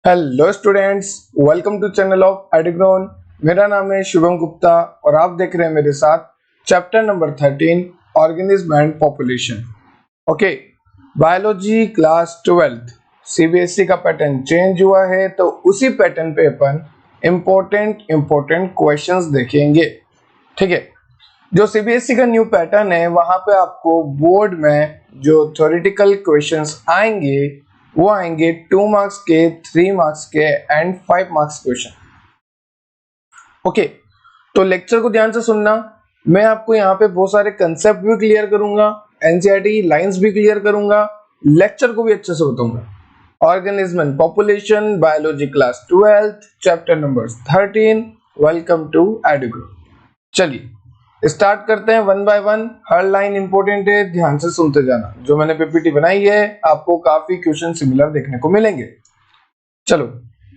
Hello students, welcome to channel of Edugrown. मेरा नाम है शुभम गुप्ता और आप देख रहे हैं मेरे साथ chapter number 13 organism and population. Okay, biology class 12 CBSE का पैटर्न चेंज हुआ है, तो उसी पैटर्न पे अपन इम्पोर्टेंट क्वेश्चंस देखेंगे। ठीक है, जो सीबीएसई का न्यू पैटर्न है वहां पे आपको बोर्ड में जो थ्योरेटिकल क्वेश्चंस आएंगे वो आएंगे 2 मार्क्स के, 3 मार्क्स के एंड 5 मार्क्स क्वेश्चन। ओके, तो लेक्चर को ध्यान से सुनना। मैं आपको यहाँ पे बहुत सारे कंसेप्ट भी क्लियर करूंगा, एनसीईआरटी लाइंस भी क्लियर करूंगा, लेक्चर को भी अच्छे से बताऊंगा। Organism and population, biology class 12 chapter number 13। Welcome to Edugrow. चलिए स्टार्ट करते हैं वन बाय वन। हर लाइन इंपॉर्टेंट है, ध्यान से सुनते जाना। जो मैंने पीपीटी बनाई है आपको काफी क्वेश्चन सिमिलर देखने को मिलेंगे। चलो,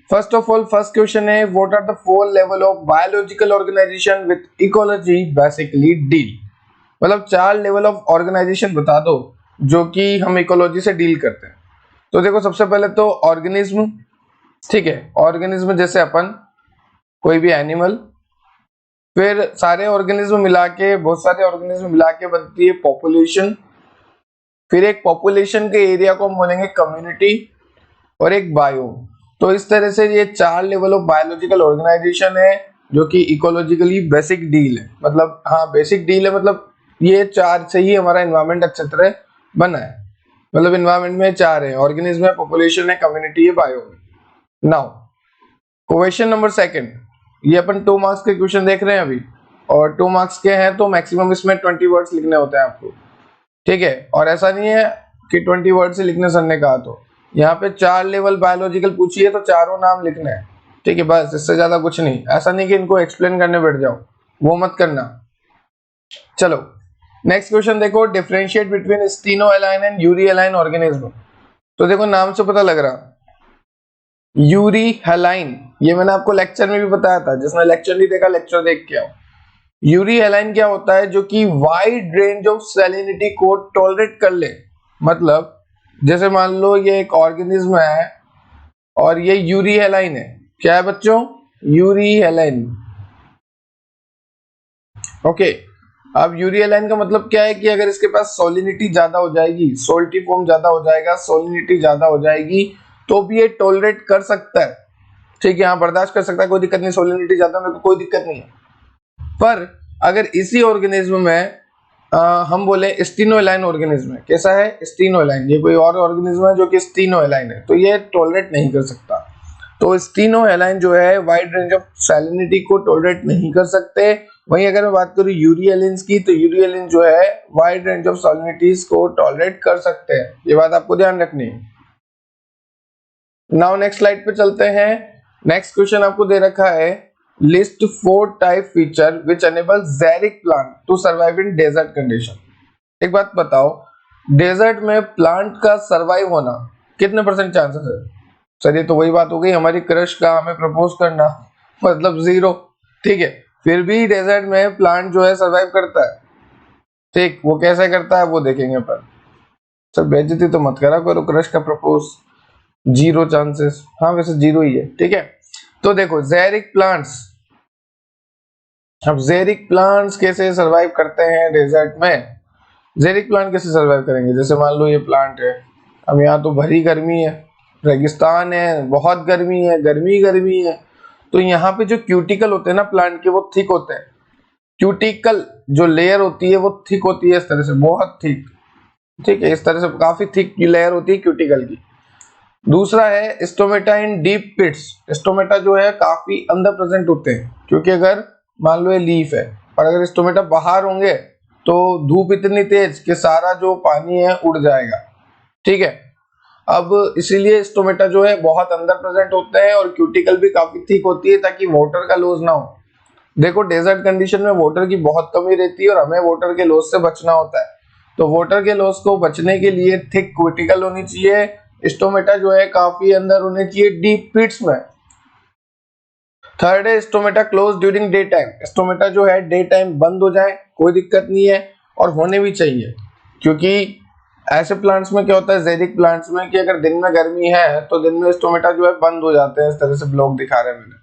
first of all first question है, what are the 4 level of biological organization with ecology basically deal. मतलब 4 लेवल ऑफ ऑर्गेनाइजेशन बता दो जो कि हम इकोलॉजी से डील करते हैं। तो देखो, सबसे पहले तो ऑर्गेनिज्म। ठीक है, ऑर्गेनिज्म जैसे अपन कोई भी एनिमल, फिर सारे ऑर्गेनिज्म मिला के, बहुत सारे ऑर्गेनिज्म मिला के बनती है पॉपुलेशन। फिर एक पॉपुलेशन के एरिया को हम बोलेंगे कम्युनिटी, और एक बायोम। तो इस तरह से ये 4 लेवल ऑफ बायोलॉजिकल ऑर्गेनाइजेशन है जो कि इकोलॉजिकली बेसिक डील है। मतलब हाँ, बेसिक डील है, मतलब ये 4 से ही हमारा एनवायरमेंट अच्छी तरह बना है। मतलब एनवायरमेंट में 4 है, ऑर्गेनिज्म है, पॉपुलेशन है, कम्युनिटी है, बायोम है। नाउ क्वेश्चन नंबर सेकंड, ये अपन 2 मार्क्स के क्वेश्चन देख रहे हैं अभी, और 2 मार्क्स के हैं तो मैक्सिमम इसमें 20 वर्ड्स लिखने होते हैं आपको। ठीक है, और ऐसा नहीं है कि 20 वर्ड से लिखने सर ने कहा। तो यहाँ पे 4 लेवल बायोलॉजिकल पूछी है तो चारों नाम लिखने हैं। ठीक है, बस इससे ज्यादा कुछ नहीं। ऐसा नहीं कि इनको एक्सप्लेन करने बैठ जाओ, वो मत करना। चलो नेक्स्ट क्वेश्चन देखो, डिफरेंशिएट बिटवीन स्टीनोएलाइन एंड यूरिएलाइन ऑर्गेनिज्म। तो देखो नाम से पता लग रहा, यूरी हेलाइन, ये मैंने आपको लेक्चर में भी बताया था। जिसने लेक्चर नहीं देखा, लेक्चर देख के आओ। यूरी हेलाइन क्या होता है, जो कि वाइड रेंज ऑफ सैलिनिटी को टॉलरेट कर ले। मतलब जैसे मान लो ये एक ऑर्गेनिज्म है और ये यूरी हेलाइन है। क्या है बच्चों? यूरी हेलाइन। ओके, अब यूरी हेलाइन का मतलब क्या है कि अगर इसके पास सॉलिनिटी ज्यादा हो जाएगी, सोल्टी फॉर्म ज्यादा हो जाएगा, सॉलिनिटी ज्यादा हो जाएगी, तो भी ये टॉलरेट कर सकता है। ठीक है, यहाँ बर्दाश्त कर सकता है, कोई दिक्कत नहीं। सॉलिनिटी ज्यादा, मेरे को कोई दिक्कत नहीं है। पर अगर इसी ऑर्गेनिज्म में हम बोले स्टीनोएलाइन ऑर्गेनिज्म है, कैसा है? स्टीनोएलाइन। ये कोई और ऑर्गेनिज्म है जो कि स्टीनोएलाइन है, तो ये टॉलरेट नहीं कर सकता। तो स्टीनोएलाइन जो है वाइड रेंज ऑफ सैलिनिटी को टॉलरेट नहीं कर सकते। वहीं अगर मैं बात करूं यूरिएलिन्स की, तो यूरिएलिन जो है वाइड रेंज ऑफ सैलिनिटीज को टॉलरेट कर सकते हैं। ये बात आपको ध्यान रखनी है। नाउ नेक्स्ट स्लाइड पे चलते हैं। नेक्स्ट क्वेश्चन आपको दे रखा है, list 4 type feature which enable xeric plant to survive in desert condition. एक बात बताओ, डेजर्ट में प्लांट का सर्वाइव होना कितने % चांसेस है? सर ये तो वही बात हो गई हमारी क्रश का हमें प्रपोज करना, मतलब 0। ठीक है, फिर भी डेजर्ट में प्लांट जो है सर्वाइव करता है। ठीक, वो कैसे करता है वो देखेंगे अपन। सर बेइज्जती तो मत करा करो, क्रश का प्रपोज 0 चांसेस। हाँ वैसे 0 ही है। ठीक है, तो देखो ज़ैरिक प्लांट्स, अब ज़ैरिक प्लांट्स कैसे सरवाइव करते हैं डेजर्ट में? ज़ैरिक प्लांट कैसे सरवाइव करेंगे? जैसे मान लो ये प्लांट है, अब यहाँ तो भरी गर्मी है, रेगिस्तान है, बहुत गर्मी है, गर्मी है। तो यहाँ पे जो क्यूटिकल होते हैं ना प्लांट के, वो थिक होते हैं। क्यूटिकल जो लेयर होती है वो थिक होती है, इस तरह से बहुत थिक। ठीक है, इस तरह से काफी थिक लेयर होती है क्यूटिकल की। दूसरा है स्टोमेटा इन डीप पिट्स। स्टोमेटा जो है काफी अंदर प्रेजेंट होते हैं, क्योंकि अगर मान लो ये लीफ है और अगर स्टोमेटा बाहर होंगे तो धूप इतनी तेज कि सारा जो पानी है उड़ जाएगा। ठीक है, अब इसीलिए स्टोमेटा जो है बहुत अंदर प्रेजेंट होते हैं, और क्यूटिकल भी काफी थिक होती है ताकि वाटर का लॉस ना हो। देखो डेजर्ट कंडीशन में वाटर की बहुत कमी रहती है और हमें वाटर के लॉस से बचना होता है। तो वाटर के लॉस को बचने के लिए थिक क्यूटिकल होनी चाहिए, स्टोमेटा जो है काफी अंदर होने चाहिए डीप पिट्स में। थर्ड है stomata close during day time. Stomata जो है डे टाइम बंद हो जाए कोई दिक्कत नहीं है, और होने भी चाहिए, क्योंकि ऐसे प्लांट्स में क्या होता है, ज़ैदिक प्लांट्स में, कि अगर दिन में गर्मी है तो दिन में स्टोमेटा जो है बंद हो जाते हैं, इस तरह से ब्लॉक दिखा रहे हैं मैंने,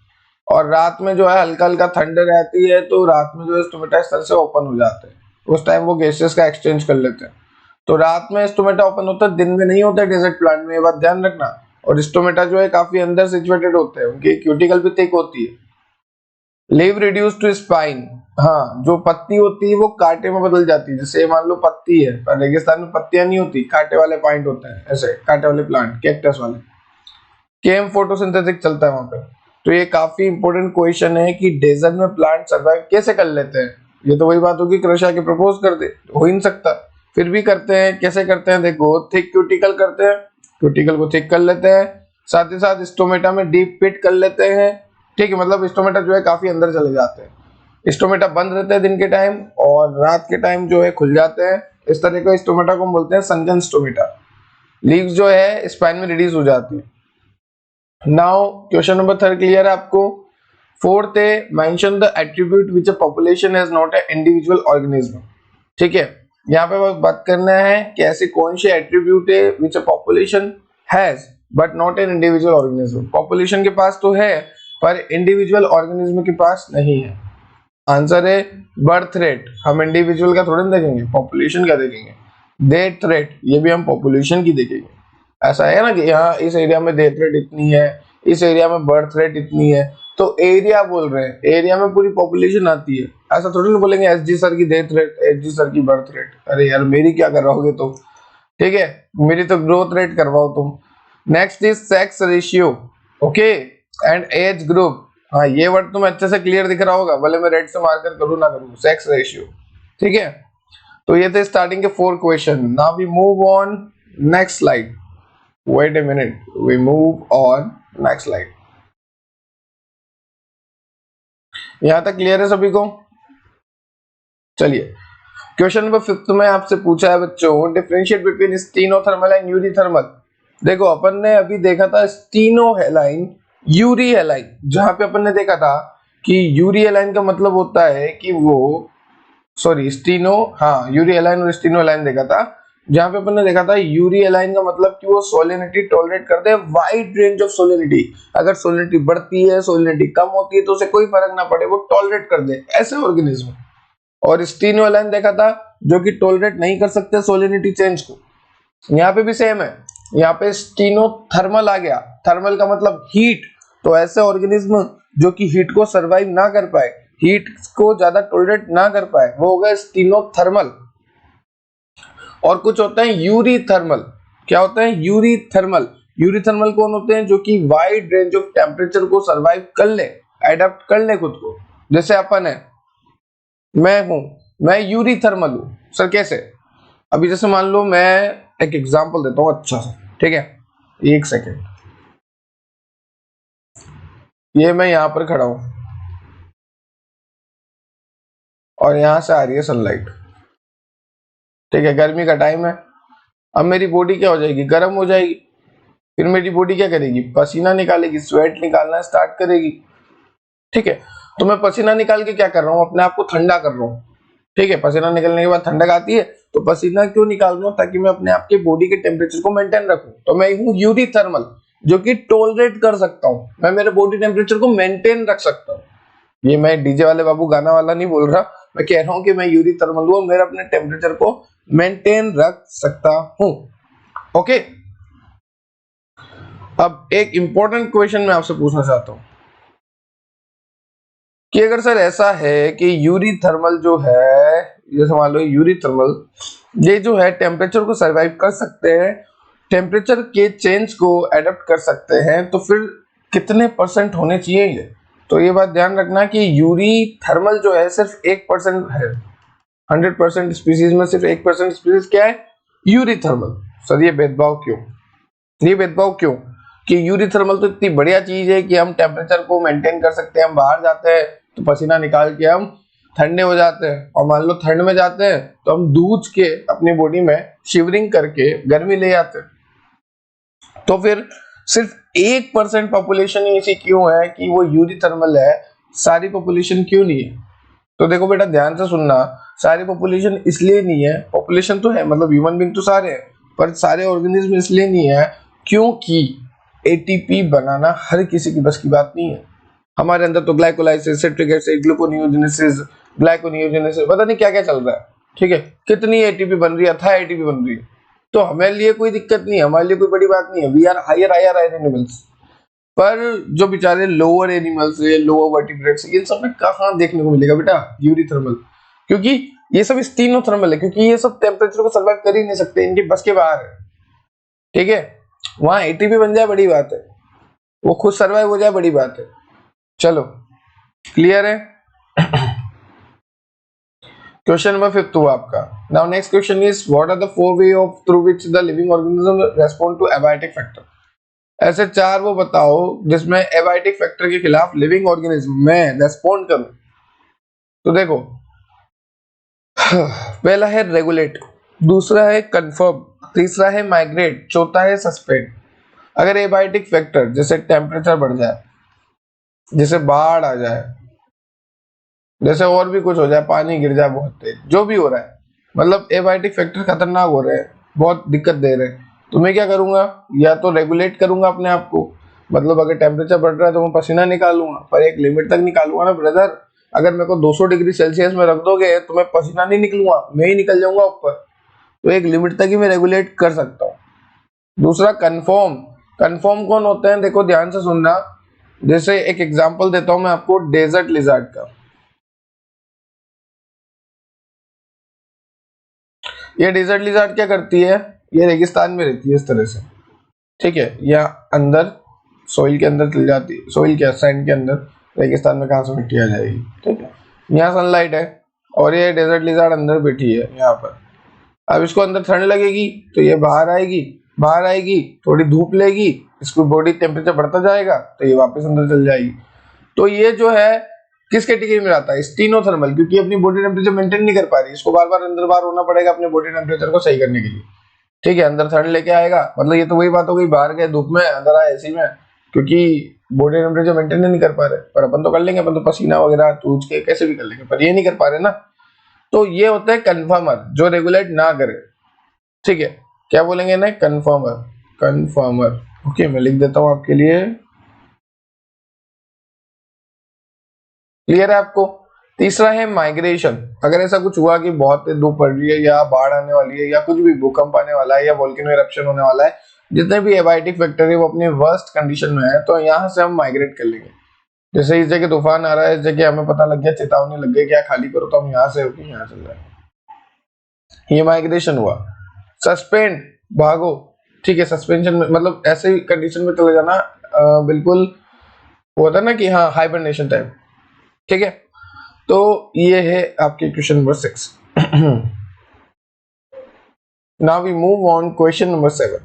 और रात में जो है हल्का हल्का ठंड रहती है तो रात में जो है स्टोमेटा इस तरह से ओपन हो जाते हैं, उस टाइम वो गैसेस का एक्सचेंज कर लेते हैं। तो रात में स्टोमेटा ओपन होता है, दिन में नहीं होता है डेजर्ट प्लांट में, ये बात ध्यान रखना। और स्टोमेटा जो है काफी अंदर सिचुएटेड होते हैं, उनकी क्यूटिकल भी थिक होती है। लीव रिड्यूस टू स्पाइन, हाँ जो पत्ती होती है वो कांटे में बदल जाती है। जैसे मान लो पत्ती है, पर रेगिस्तान में पत्तियां नहीं होती, कांटे वाले पॉइंट होते हैं, ऐसे कांटे वाले प्लांट, कैक्टस वाले। केम फोटोसिंथेसिस चलता है वहां पे। तो ये काफी इंपॉर्टेंट क्वेश्चन है कि डेजर्ट में प्लांट सर्वाइव कैसे कर लेते हैं। ये तो वही बात होगी कृषि के प्रपोज कर दे, हो ही नहीं सकता, फिर भी करते हैं। कैसे करते हैं देखो, थिक क्यूटिकल करते हैं, क्यूटिकल को थिक कर लेते हैं, साथ ही साथ स्टोमेटा में डीप पिट कर लेते हैं। ठीक है, मतलब स्टोमेटा जो है काफी अंदर चले जाते हैं। स्टोमेटा बंद रहते हैं दिन के टाइम और रात के टाइम जो है खुल जाते हैं। इस तरह के स्टोमेटा को हम बोलते हैं सनकन स्टोमेटा। लीव्स जो है स्पाइन में रिड्यूस हो जाती है। नाउ क्वेश्चन नंबर 3 क्लियर है आपको। फोर्थ है, mention the attribute which a population has not a individual organism. ठीक है, यहाँ पे बात करना है कि ऐसे कौन से एट्रीब्यूट है which a population has but not an individual organism. Population के पास तो है पर इंडिविजुअल ऑर्गेनिज्म के पास नहीं है। आंसर है बर्थ रेट। हम इंडिविजुअल का थोड़ा देखेंगे, पॉपुलेशन का देखेंगे। डेथ रेट, ये भी हम पॉपुलेशन की देखेंगे। ऐसा है ना कि यहाँ इस एरिया में डेथ रेट इतनी है, इस एरिया में बर्थ रेट इतनी है, तो एरिया बोल रहे हैं, एरिया में पूरी पॉपुलेशन आती है। ऐसा थोड़ी ना बोलेंगे एसजी सर की डेथ रेट, एसजी सर की बर्थ रेट। अरे यार मेरी क्या करवाओगे तुम, ठीक है, मेरी तो ग्रोथ रेट करवाओ तुम। Next is sex ratio, okay, and age group. हाँ ये वर्ड तुम्हें अच्छे से क्लियर दिख रहा होगा, भले मैं रेड से मार्कर करूँ ना करूँ, सेक्स रेशियो। ठीक है, तो ये थे स्टार्टिंग के 4 question. Now we move on next slide. Wait a minute, we move on next slide. यहां तक क्लियर है सभी को? चलिए क्वेश्चन नंबर 5 में आपसे पूछा है बच्चों, differentiate between stenothermal and eurythermal. देखो अपन ने अभी देखा था स्टीनो हेलाइन, यूरी हेलाइन। जहां पे अपन ने देखा था कि यूरी हेलाइन का मतलब होता है कि वो, सॉरी स्टीनो, हाँ यूरी हेलाइन और स्टीनो हेलाइन देखा था। जहां पे अपन ने देखा था यूरी एलाइन का मतलब कि वो सोलिनिटी टॉलरेट करते हैं, वाइड रेंज ऑफ सोलिनिटी। अगर सोलिनिटी बढ़ती है, सोलिनिटी कम होती है तो उसे कोई फर्क ना पड़े, वो टॉलरेट कर दे, ऐसे ऑर्गेनिज्म। और स्टीनो एलाइन देखा था जो कि टॉलरेट नहीं कर सकते सोलिनिटी चेंज को। यहाँ पे भी सेम है, यहाँ पे स्टीनो थर्मल आ गया, थर्मल का मतलब हीट। तो ऐसे ऑर्गेनिज्म जो कि हीट को सर्वाइव ना कर पाए, हीट को ज्यादा टॉलरेट ना कर पाए, वो हो गया स्टीनो थर्मल। और कुछ होते हैं यूरी थर्मल। क्या होते हैं यूरी थर्मल? यूरी थर्मल कौन होते हैं? जो कि वाइड रेंज ऑफ टेम्परेचर को सरवाइव कर ले, एडेप्ट कर ले खुद को। जैसे अपन है, मैं हूं, मैं यूरी थर्मल हूं। सर कैसे? अभी जैसे मान लो मैं एक एग्जांपल देता हूं अच्छा सा, ठीक है, एक सेकेंड। ये मैं यहां पर खड़ा हूं और यहां से आ रही है सनलाइट, ठीक है, गर्मी का टाइम है। अब मेरी बॉडी क्या हो जाएगी? गर्म हो जाएगी। फिर मेरी बॉडी क्या करेगी? पसीना निकालेगी, स्वेट निकालना स्टार्ट करेगी। ठीक है, तो मैं पसीना निकाल के क्या कर रहा हूँ? अपने आप को ठंडा कर रहा हूँ। ठीक है, पसीना निकलने के बाद ठंडक आती है, तो पसीना क्यों निकाल रहा हूँ? ताकि मैं अपने आप के बॉडी के टेम्परेचर को मेंटेन रखूं। तो मैं हूँ यूरी थर्मल, जो कि टॉलरेट कर सकता हूँ, मैं मेरे बॉडी टेम्परेचर को मेंटेन रख सकता हूँ। ये मैं डीजे वाले बाबू गाना वाला नहीं बोल रहा, मैं कह रहा हूँ कि मैं यूरी थर्मल हूँ, मेरा अपने टेम्परेचर को मेंटेन रख सकता हूँ। ओके, अब एक इंपॉर्टेंट क्वेश्चन मैं आपसे पूछना चाहता हूं कि अगर सर ऐसा है कि यूरी थर्मल जो है, जैसे मान लो यूरी थर्मल, ये जो है टेम्परेचर को सरवाइव कर सकते हैं, टेम्परेचर के चेंज को एडेप्ट कर सकते हैं, तो फिर कितने % होने चाहिए ये? तो ये बात ध्यान रखना कि यूरी थर्मल जो है सिर्फ 1% है, 100% स्पीसीज में सिर्फ 1% स्पीसीज क्या है? Yuri thermal. सर ये भेदभाव क्यों? ये भेदभाव क्यों कि यूरी थर्मल तो इतनी बढ़िया चीज है कि हम टेम्परेचर को मेंटेन कर सकते हैं। हम बाहर जाते हैं तो पसीना निकाल के हम ठंडे हो जाते हैं, और मान लो ठंड में जाते हैं तो हम दूध के अपनी बॉडी में शिवरिंग करके गर्मी ले आते हैं। तो फिर सिर्फ 1% पॉपुलेशन ही ऐसी क्यों है कि वो यूरी थर्मल है, सारी पॉपुलेशन क्यों नहीं है? तो देखो बेटा ध्यान से सुनना, सारी पॉपुलेशन इसलिए नहीं है, पॉपुलेशन तो है, मतलब ह्यूमन बीइंग तो सारे हैं, पर सारे ऑर्गेनिज्म इसलिए नहीं है क्योंकि एटीपी बनाना हर किसी की बस की बात नहीं है। हमारे अंदर तो glycolysis, citric acid, gluconeogenesis, gluconeogenesis, पता नहीं क्या क्या चल रहा है, ठीक है, कितनी एटीपी बन रही है, था एटीपी बन रही है, तो हमारे लिए कोई दिक्कत नहीं है, हमारे लिए कोई बड़ी बात नहीं है, वी आर हायर एनिमल्स। पर जो बेचारे लोअर एनिमल्स है, लोअर वर्टिब्रेट्स, इन सब में कहाँ देखने को मिलेगा बेटा यूरिथर्मल, क्योंकि ये सब स्टीनोथर्मल है, क्योंकि ये सब टेम्परेचर को सर्वाइव कर ही नहीं सकते, इनके बस के बाहर है, ठीक है। वहां एटीपी बन जाए बड़ी बात है, वो खुद सर्वाइव हो जाए बड़ी बात है। चलो क्लियर है। क्वेश्चन नंबर 5 हुआ आपका। Now next question is what are the 4 way of through which the living organism respond to abiotic factor. ऐसे 4 वो बताओ जिसमें एबायोटिक फैक्टर के खिलाफ लिविंग ऑर्गेनिज्म में रेस्पोंड करूं। तो देखो पहला है रेगुलेट, दूसरा है कंफर्म, तीसरा है माइग्रेट, चौथा है सस्पेंड। अगर एबायोटिक फैक्टर जैसे टेम्परेचर बढ़ जाए, जैसे बाढ़ आ जाए, जैसे और भी कुछ हो जाए, पानी गिर जाए बहुत तेज, जो भी हो रहा है, मतलब एबायोटिक फैक्टर खतरनाक हो रहे हैं, बहुत दिक्कत दे रहे हैं, तो मैं क्या करूंगा, या तो रेगुलेट करूंगा अपने आप को, मतलब अगर टेम्परेचर बढ़ रहा है तो मैं पसीना निकालूंगा, पर एक लिमिट तक निकालूंगा ना ब्रदर। अगर मेरे को 200 डिग्री सेल्सियस में रख दोगे तो मैं पसीना नहीं निकलूंगा, मैं ही निकल जाऊंगा ऊपर, तो एक लिमिट तक ही मैं रेगुलेट कर सकता हूँ। दूसरा कन्फर्म, कन्फर्म कौन होते हैं, देखो ध्यान से सुनना, जैसे एक एग्जांपल देता हूं मैं आपको डेजर्ट लिजर्ड का। ये डेजर्ट लिजर्ड क्या करती है, ये रेगिस्तान में रहती है इस तरह से, ठीक है, या अंदर सोइल के अंदर चल जाती है, सोइल क्या सैंड के अंदर, रेगिस्तान में कहां से मिट्टी आ जाएगी, ठीक है। यहाँ सनलाइट है और ये डेजर्ट लिजर्ड अंदर बैठी है यहाँ पर। अब इसको अंदर ठंड लगेगी तो ये बाहर आएगी, बाहर आएगी थोड़ी धूप लेगी, इसको बॉडी टेम्परेचर बढ़ता जाएगा तो ये वापस अंदर चल जाएगी। तो ये जो है किस कैटेगरी में आता है, स्टीनोथर्मल, क्योंकि अपनी बॉडी टेम्परेचर मेंटेन नहीं कर पा रही, इसको बार बार अंदर बाहर होना पड़ेगा अपने बॉडी टेम्परेचर को सही करने के लिए, ठीक है। अंदर ठंड लेके आएगा, मतलब ये तो वही बात हो गई, बाहर गए धूप में, अंदर आए एसी में, क्योंकि बॉडी टेम्परेचर मेंटेन नहीं कर पा रहे, पर अपन तो कर लेंगे, अपन तो पसीना वगैरह चूज के कैसे भी कर लेंगे, पर ये नहीं कर पा रहे ना। तो ये होता है कन्फर्मर जो रेगुलेट ना करे, ठीक है। क्या बोलेंगे ना, कन्फर्मर, कन्फर्मर, ओके मैं लिख देता हूं आपके लिए, क्लियर है आपको। तीसरा है माइग्रेशन, अगर ऐसा कुछ हुआ कि बहुत तेज धूप पड़ रही है या बाढ़ आने वाली है या कुछ भी भूकंप आने वाला है या वोल्केनो इरप्शन होने वाला है, जितने भी एबायोटिक फैक्टर है वो अपनी वर्स्ट कंडीशन में है, तो यहाँ से हम माइग्रेट कर लेंगे। जैसे इस जगह तूफान आ रहा है, इस जगह हमें पता लग गया, चेतावनी लग गई क्या खाली करो, तो हम यहाँ से होकर यहाँ चल रहे हैं, ये माइग्रेशन हुआ। सस्पेंड, भागो, ठीक है, सस्पेंशन में मतलब ऐसे ही कंडीशन में चले जाना, बिल्कुल होता है ना कि हाँ हाइबरनेशन टाइम, ठीक है। तो ये है आपके question number 6। Now we move on question number 7।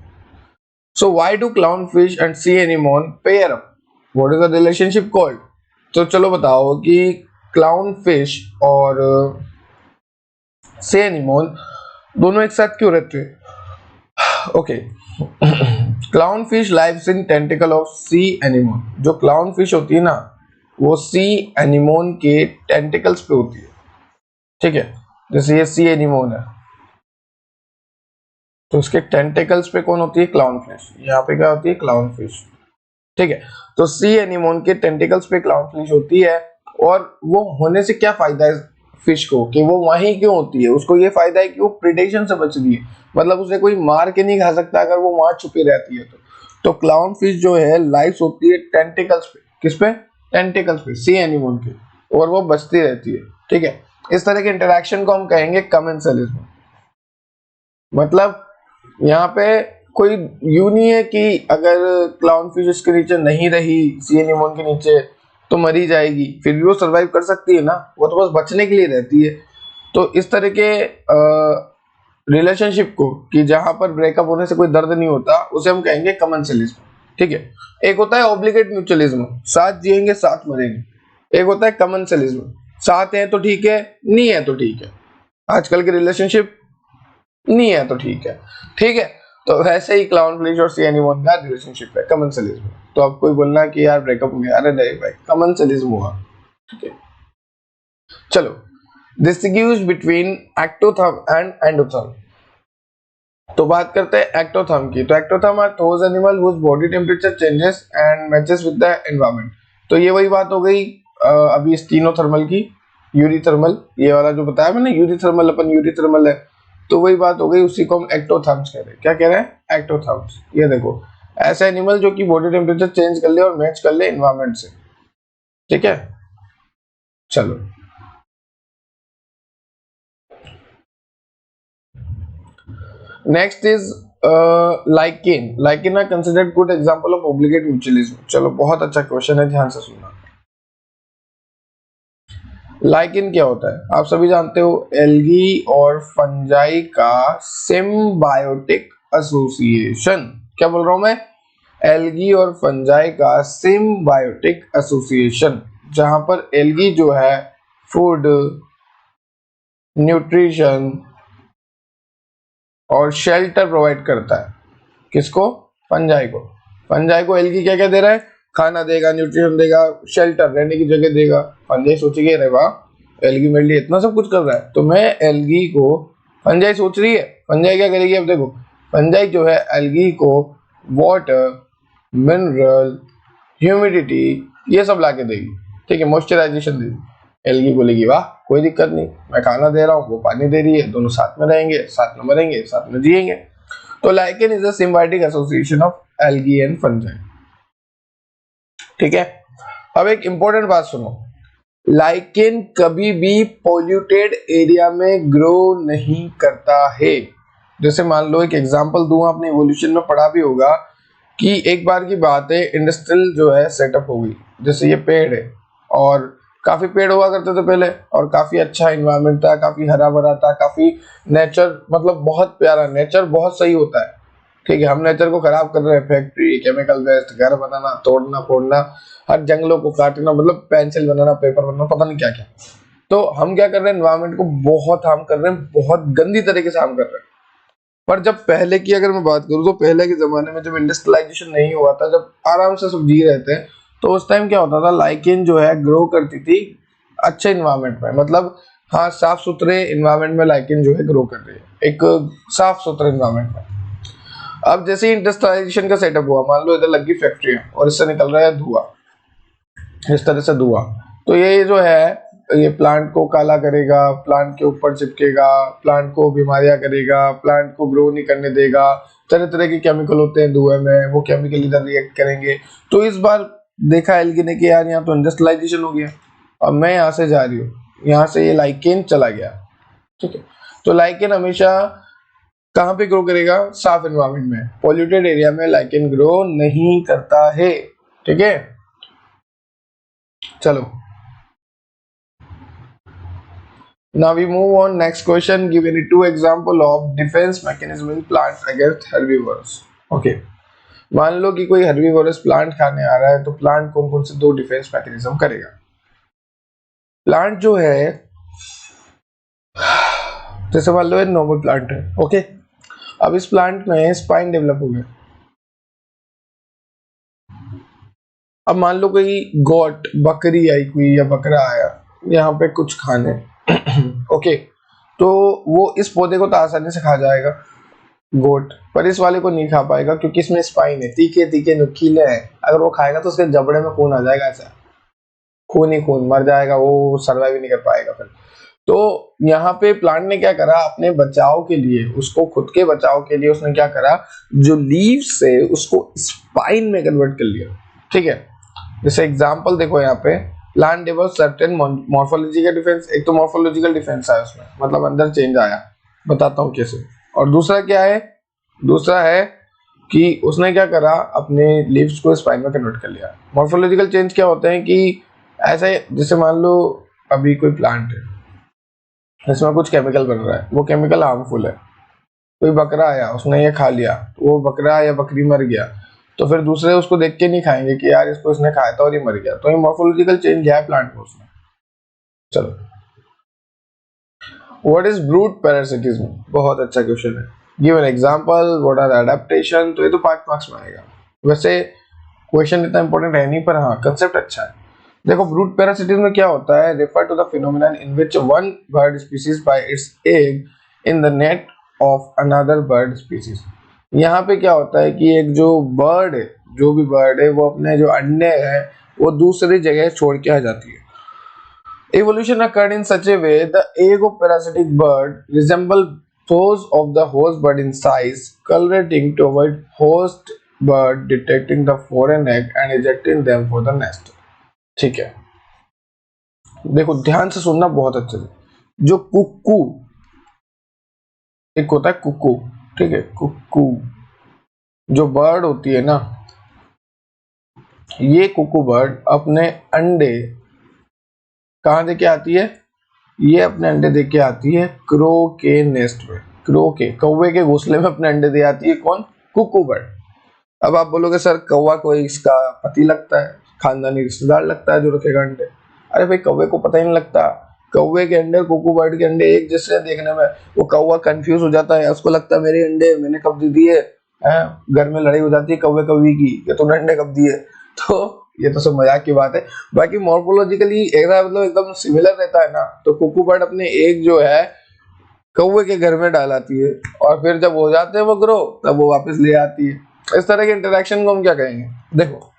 So why do clownfish and sea anemone pair up, what is the relationship called. तो चलो बताओ कि क्लाउनफिश और सी एनीमोन दोनों एक साथ क्यों रहते हैं। Okay, Clownfish lives in tentacle of C anemone, जो क्लाउनफिश होती है ना वो सी एनीमोन के टेंटिकल्स पे होती है, ठीक है। जैसे ये सी एनीमोन है तो उसके टेंटिकल्स पे कौन होती है, क्लाउनफिश, यहाँ पे क्या होती है, क्लाउनफिश, ठीक है। तो सी एनीमोन के टेंटिकल्स पे क्लाउनफिश होती है, और वो होने से क्या फायदा है फिश को, कि वो वहीं क्यों होती है, उसको ये फायदा है कि वो प्रिडेशन से बच रही है, मतलब उसे कोई मार के नहीं खा सकता अगर वो वहां छुपी रहती है तो क्लाउनफिश जो है लाइफ होती है टेंटिकल्स पे, किस पे, टेंटिकल्स पे, सी एनीमोन के, और वो बचती रहती है, ठीक है। इस तरह के इंटरेक्शन को हम कहेंगे कमेंसलिज्म। मतलब यहाँ पे कोई यू नहीं है कि अगर क्लाउनफिश इसके नीचे नहीं रही, सी एनीमोन के नीचे, तो मरी जाएगी, फिर भी वो सरवाइव कर सकती है ना, वो तो बस बचने के लिए रहती है। तो इस तरह के रिलेशनशिप को, कि जहां पर ब्रेकअप होने से कोई दर्द नहीं होता, उसे हम कहेंगे कमेंसलिज्म, ठीक है। एक होता है ऑब्लिगेट म्यूचुअलिज्म, साथ जिएंगे साथ मरेंगे। एक होता है कमेंसलिज्म, साथ है तो ठीक है, नहीं है तो ठीक है, आजकल की रिलेशनशिप नहीं है तो ठीक है, ठीक है। तो वैसे ही क्लाउनफिश और सी एनीमोन का रिलेशनशिप है कमेंसलिज्म। तो अब कोई बोलना कि यार ब्रेकअप हो गया, अरे नहीं भाई, कमेंसलिज्म हुआ, ठीक है। चलो, distinguish between ectotherm and endotherm. तो बात करते हैं एक्टोथर्म की। तो ectotherm are those animal whose body temperature changes and matches with the environment. तो ये वही बात हो गई अभी स्टीनोथर्मल की, यूरीथर्मल, ये वाला जो बताया मैंने यूरीथर्मल अपन यूरीथर्मल है, तो वही बात हो गई, उसी को हम एक्टोथर्म्स कह रहे हैं। क्या कह रहे हैं? एक्टोथर्म्स। ये देखो ऐसे एनिमल जो कि बॉडी टेम्परेचर चेंज कर ले और मैच कर ले एनवायरनमेंट से। ठीक है, चलो next is lichen. Lichen are considered good example of obligate mutualism. चलो बहुत अच्छा क्वेश्चन है, ध्यान से सुनना। लाइकेन क्या होता है? आप सभी जानते हो, एल्गी और फंजाई का सिम्बायोटिक एसोसिएशन। क्या बोल रहा हूं मैं? एल्गी और फंजाई का सिम्बायोटिक एसोसिएशन, जहां पर एल्गी जो है फूड, न्यूट्रिशन और शेल्टर प्रोवाइड करता है। किसको? फंजाई को। फंजाई को एल्गी क्या क्या दे रहा है? खाना देगा, न्यूट्रिशन देगा, शेल्टर, रहने की जगह देगा। फंजाई सोचेगी अरे वाह, एल्गी मेरे लिए इतना सब कुछ कर रहा है, तो मैं एल्गी को, फंजाई सोच रही है, फंजाई क्या करेगी? अब देखो, फंजाई जो है एल्गी को वाटर, मिनरल, ह्यूमिडिटी, ये सब ला के देगी। ठीक है, मॉइस्चराइजेशन देगी। एल्गी बोलेगी वाह कोई दिक्कत नहीं, मैं खाना दे रहा हूँ, वो पानी दे रही है, दोनों साथ में रहेंगे, साथ में मरेंगे, साथ में जिएंगे। तो lichen is a symbiotic association of algae and fungi. ठीक है, अब एक इंपॉर्टेंट बात सुनो, लाइकेन कभी भी पॉल्यूटेड एरिया में ग्रो नहीं करता है। जैसे मान लो एक एग्जांपल दूं, आपने इवोल्यूशन में पढ़ा भी होगा कि एक बार की बात है, इंडस्ट्रियल जो है सेटअप हो गई। जैसे ये पेड़ है और काफी पेड़ हुआ करते थे पहले, और काफी अच्छा इन्वायरमेंट था, काफी हरा भरा था, काफी नेचर, मतलब बहुत प्यारा, नेचर बहुत सही होता है। ठीक है, हम नेचर को खराब कर रहे हैं, फैक्ट्री, केमिकल वेस्ट, घर बनाना, तोड़ना फोड़ना, हर जंगलों को काटना, मतलब पेंसिल बनाना, पेपर बनाना, पता नहीं क्या क्या। तो हम क्या कर रहे हैं? एनवायरमेंट को बहुत हार्म कर रहे हैं, बहुत गंदी तरीके से हार्म कर रहे हैं। पर जब पहले की अगर मैं बात करूं, तो पहले के जमाने में जब इंडस्ट्रियलाइजेशन नहीं हुआ था, जब आराम से सब जी रहे थे, तो उस टाइम क्या होता था, लाइकेन जो है ग्रो करती थी अच्छे इन्वायरमेंट में, मतलब हाँ साफ सुथरे इन्वायरमेंट में लाइकेन जो है ग्रो कर रही है, एक साफ सुथरे इन्वायरमेंट में। अब जैसे ही इंडस्ट्रियलाइजेशन का सेटअप हुआ, मान लो इधर लगी फैक्ट्रियां और इससे निकल रहा है धुआं, इस तरह से धुआं, तो ये जो है ये प्लांट को काला करेगा, प्लांट के ऊपर चिपकेगा, प्लांट को बीमारियां करेगा, प्लांट को ग्रो नहीं करने देगा। तरह तरह के केमिकल होते हैं धुएं में, वो केमिकल इधर रिएक्ट करेंगे। तो इस बार देखा एल्गी ने कि यार यहाँ तो इंडस्ट्रियलाइजेशन हो गया, अब मैं यहाँ से जा रही हूँ, यहाँ से ये लाइकेन चला गया। ठीक है, तो लाइकेन हमेशा कहाँ पे ग्रो करेगा? साफ एनवायरनमेंट में। पॉल्यूटेड एरिया में लाइकेन ग्रो नहीं करता है। ठीक है, चलो now we move on, next question, give any two example of defense mechanism in plants against herbivores. Okay, मान लो कि कोई herbivores प्लांट खाने आ रहा है, तो प्लांट कौन कौन से दो डिफेंस मैकेनिज्म करेगा? प्लांट जो है, जैसे मान लो ये नॉर्मल प्लांट है, ओके, अब इस प्लांट में स्पाइन डेवलप हो गया। अब मान लो कोई गोट, बकरी आई कोई, या बकरा आया यहाँ पे कुछ खाने ओके, तो वो इस पौधे को तो आसानी से खा जाएगा गोट, पर इस वाले को नहीं खा पाएगा, क्योंकि इसमें स्पाइन है, तीखे तीखे नुकीले हैं। अगर वो खाएगा तो उसके जबड़े में खून आ जाएगा, ऐसा खून ही खून, मर जाएगा वो, सर्वाइव नहीं कर पाएगा फिर। तो यहाँ पे प्लांट ने क्या करा, अपने बचाव के लिए, उसको खुद के बचाव के लिए उसने क्या करा, जो लीव्स है उसको स्पाइन में कन्वर्ट कर लिया। ठीक है, जैसे एग्जांपल देखो यहाँ पे, plant develop certain morphological defence. एक तो मॉर्फोलॉजिकल डिफेंस है उसमें, मतलब अंदर चेंज आया, बताता हूँ कैसे। और दूसरा क्या है? दूसरा है कि उसने क्या करा, अपने लीव्स को स्पाइन में कन्वर्ट कर लिया। मॉर्फोलॉजिकल चेंज क्या होते हैं कि ऐसे, जैसे मान लो अभी कोई प्लांट है, इसमें कुछ केमिकल बन रहा है, वो केमिकल हार्मफुल है, कोई बकरा आया उसने ये खा लिया, तो वो बकरा या बकरी मर गया, तो फिर दूसरे उसको देख के नहीं खाएंगे कि यार इसको इसने खाया था और ये मर गया। तो ये मॉर्फोलॉजिकल चेंज है प्लांट में उसमें। चलो, व्हाट इज ब्रूट पैरासिटिज्म? बहुत अच्छा क्वेश्चन है। Give an example, what are adaptation? तो ये तो 5 मार्क्स में आएगा। वैसे क्वेश्चन इतना इंपॉर्टेंट है नहीं, पर हाँ कंसेप्ट अच्छा है। देखो, ब्रूट पैरासिटिज्म में क्या होता है, refer to the phenomenon in which one bird species by its egg in the nest of another bird species. यहाँ पे क्या होता है कि एक जो बर्ड है, जो भी बर्ड है, वो अपने जो अंडे हैं वो दूसरी जगह छोड़ के आ जाती है। Evolution occurred in such a way the egg of parasitic bird resemble those of the host bird in size, colorating to avoid host bird detecting the foreign egg and ejecting them for the nest। ठीक है, देखो ध्यान से सुनना बहुत अच्छे से। जो कुक्कू, एक होता है कुक्कू, ठीक है, कुक्कू जो बर्ड होती है ना, ये कुक्कू बर्ड अपने अंडे कहाँ दे के आती है? ये अपने अंडे दे के आती है क्रो के नेस्ट में, क्रो के, कौवे के घोंसले में अपने अंडे दे आती है। कौन? कुक्कू बर्ड। अब आप बोलोगे सर कौवा कोई इसका पति लगता है, खानदानी रिश्तेदार लगता है जो रखेगा अंडे। अरे भाई कौवे को पता ही नहीं लगता, कौवे के अंडे कुक्कू बर्ड के अंडे एक जैसे देखने में। वो कौवा कंफ्यूज हो जाता है, उसको लगता है मेरे अंडे मैंने कब दे दिए हैं। घर में लड़ाई हो जाती है कौवे कौवी की कि तुमने अंडे कब दिए। तो ये तो सब मजाक की बात है। बाकी मॉर्फोलॉजिकली ऐसा मतलब एकदम सिमिलर रहता है ना। तो कुक्कू बर्ड अपने एग जो है कौवे के घर में डालाती है और फिर जब हो जाते हैं वो ग्रो तब वो वापस ले आती है। इस तरह के इंटरेक्शन को हम क्या कहेंगे? देखो,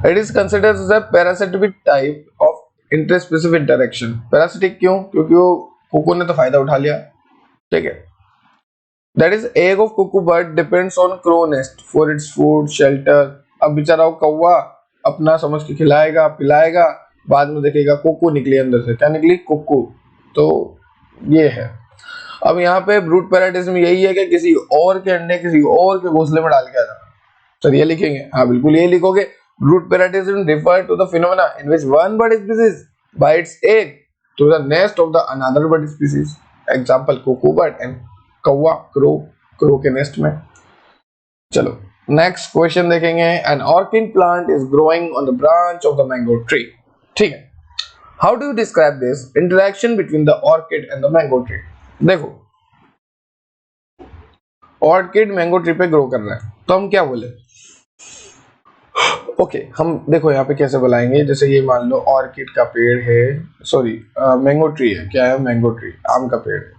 it is considered as a parasitic type of interspecific interaction. Parasitic क्यों? क्योंकि वो कुक्कू ने तो फायदा उठा लिया, ठीक है। That is egg of cuckoo bird depends on crow nest for its food shelter. अब बेचारा वो कौवा अपना समझ के खिलाएगा पिलाएगा, बाद में देखेगा कुक्कू निकली अंदर से। क्या निकली? कुक्कू। तो ये है। अब यहाँ पे ब्रूड पैरासिटिज्म यही है कि किसी और के अंडे किसी और के घोंसले में डाल के आ जाना। सर ये लिखेंगे? हाँ बिल्कुल ये लिखोगे। Brood parasitism refer to the phenomena in which one bird species bites egg to the nest of the another bird species. Example cuckoo bird and कौवा क्रो, क्रो के नेस्ट में। चलो नेक्स्ट क्वेश्चन देखेंगे। An orchid plant is growing on the branch of the mango tree. ठीक है, how do you describe this interaction between the orchid and the mango tree? देखो, orchid mango tree पे grow कर रहा है तो हम क्या बोले? ओके हम देखो यहाँ पे कैसे बुलाएंगे। जैसे ये मान लो ऑर्किड का पेड़ है, सॉरी मैंगो ट्री है। क्या है? मैंगो ट्री, आम का पेड़ है,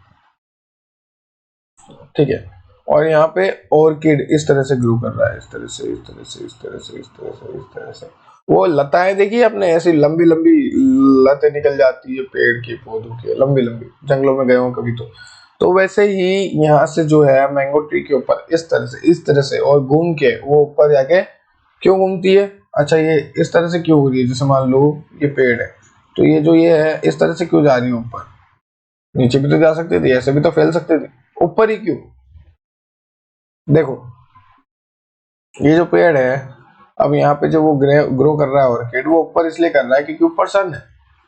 ठीक है। और यहाँ पे ऑर्किड इस तरह से ग्रो कर रहा है, इस तरह से इस तरह से इस तरह से इस तरह से इस तरह से। वो लताएं देखिए अपने ऐसी लंबी लंबी लतें निकल जाती है पेड़ के पौधों की, लंबी लंबी। जंगलों में गए हो कभी तो वैसे ही यहाँ से जो है मैंगो ट्री के ऊपर इस तरह से और घूम के वो ऊपर जाके क्यों घूमती है? अच्छा ये इस तरह से क्यों हो रही है? जैसे मान लो ये पेड़ है तो ये जो ये है इस तरह से क्यों जा रही है ऊपर? नीचे भी तो जा सकती थी, ऐसे भी तो फैल सकते थे, ऊपर ही क्यों? देखो ये जो पेड़ है, अब यहाँ पे जो वो ग्रो कर रहा है ऑर्किड, वो ऊपर इसलिए कर रहा है क्योंकि ऊपर सन है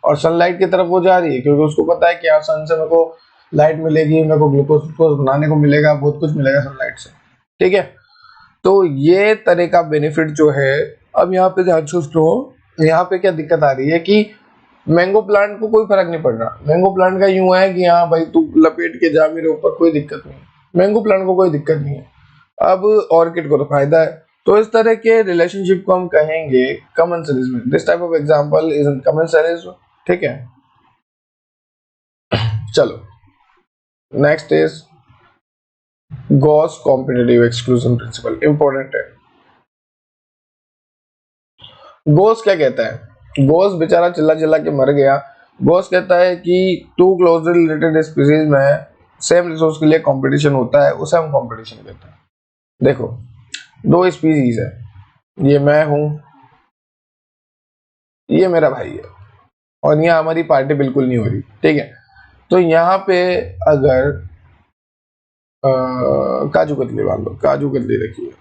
और सनलाइट की तरफ वो जा रही है, क्योंकि उसको पता है कि यार सन से मेरे को लाइट मिलेगी, मेरे को ग्लूकोज बनाने को मिलेगा, बहुत कुछ मिलेगा सनलाइट से, ठीक है। तो ये तरह का बेनिफिट जो है। अब यहाँ पे ध्यान से सुनो, यहाँ पे क्या दिक्कत आ रही है कि मैंगो प्लांट को कोई फर्क नहीं पड़ रहा। मैंगो प्लांट का यूं है कि हाँ भाई तू लपेट के जा मेरे ऊपर, कोई दिक्कत नहीं। मैंगो प्लांट को कोई दिक्कत नहीं है, अब ऑर्किड को तो फायदा है। तो इस तरह के रिलेशनशिप को हम कहेंगे कॉमन सीरीज में। This type of example is in common series, ठीक है। चलो next is Gauss competitive exclusion principle, important है। गॉस क्या कहता है? गॉस बेचारा चिल्ला चिल्ला के मर गया। गॉस कहता है कि टू क्लोजली रिलेटेड स्पीसीज में सेम रिसोर्स के लिए कंपटीशन होता है, उसे हम कंपटीशन कहते हैं। देखो दो स्पीसीज है, ये मैं हूं, ये मेरा भाई है, और यहाँ हमारी पार्टी बिल्कुल नहीं हो रही, ठीक है। तो यहाँ पे अगर काजू कतली मान लो, काजू कतली रखी है,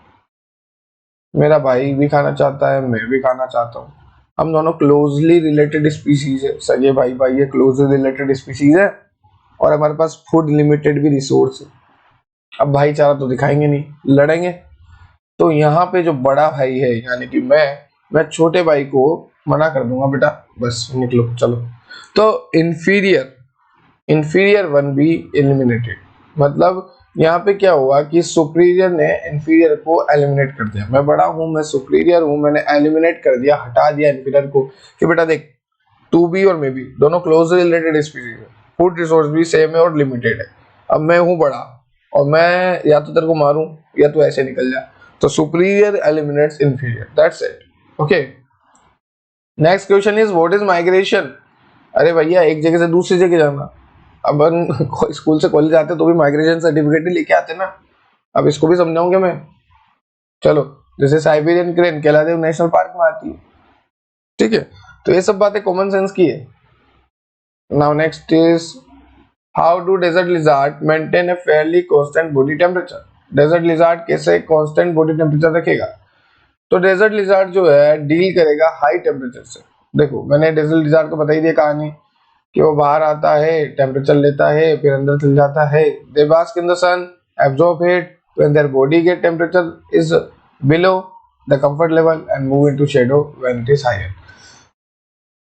मेरा भाई भी खाना चाहता है, मैं भी खाना चाहता हूँ। हम दोनों क्लोजली रिलेटेड स्पीसीज है, सगे भाई भाई है, क्लोजली रिलेटेड स्पीसीज है, और हमारे पास फूड लिमिटेड भी रिसोर्स है। अब भाईचारा तो दिखाएंगे नहीं, लड़ेंगे। तो यहाँ पे जो बड़ा भाई है यानी कि मैं छोटे भाई को मना कर दूंगा, बेटा बस निकलो चलो। तो इंफीरियर वन बी एलिमिनेटेड, मतलब यहाँ पे क्या हुआ कि सुपीरियर ने इंफीरियर को एलिमिनेट कर दिया। मैं बड़ा हूं, मैं सुपीरियर हूं, मैंने एलिमिनेट कर दिया, हटा दिया इंफीरियर को कि बेटा देख तू भी और मैं भी दोनों क्लोजली रिलेटेड स्पीसीज है, फूड रिसोर्स भी सेम है और लिमिटेड है। अब मैं हूं बड़ा और मैं या तो तेरे को मारूं या तू ऐसे निकल जा, तो superior eliminates inferior, that's it. Okay, next question is what is migration. अरे भैया एक जगह से दूसरी जगह जाना। अब हम स्कूल से कॉलेज आते तो भी माइग्रेशन सर्टिफिकेट ही लेके आते ना, अब इसको भी समझाऊंगे मैं। चलो, जैसे साइबेरियन क्रेन केलादेव नेशनल पार्क में आती है, ठीक है, तो ये सब बातें कॉमन सेंस की है। Now next is how do desert lizard maintain a fairly constant body temperature. Desert lizard कैसे कांस्टेंट बॉडी टेम्परेचर रखेगा? तो डेजर्ट लिजार्ड जो है डील करेगा हाई टेम्परेचर से। देखो मैंने डेजर्ट लिजार्ड को बता ही दिया कहानी कि वो बाहर आता है, टेम्परेचर लेता है, फिर अंदर चल जाता है। They bask in the sun, absorb heat, when their body get temperature is below the comfort level and move into shadow when it is higher.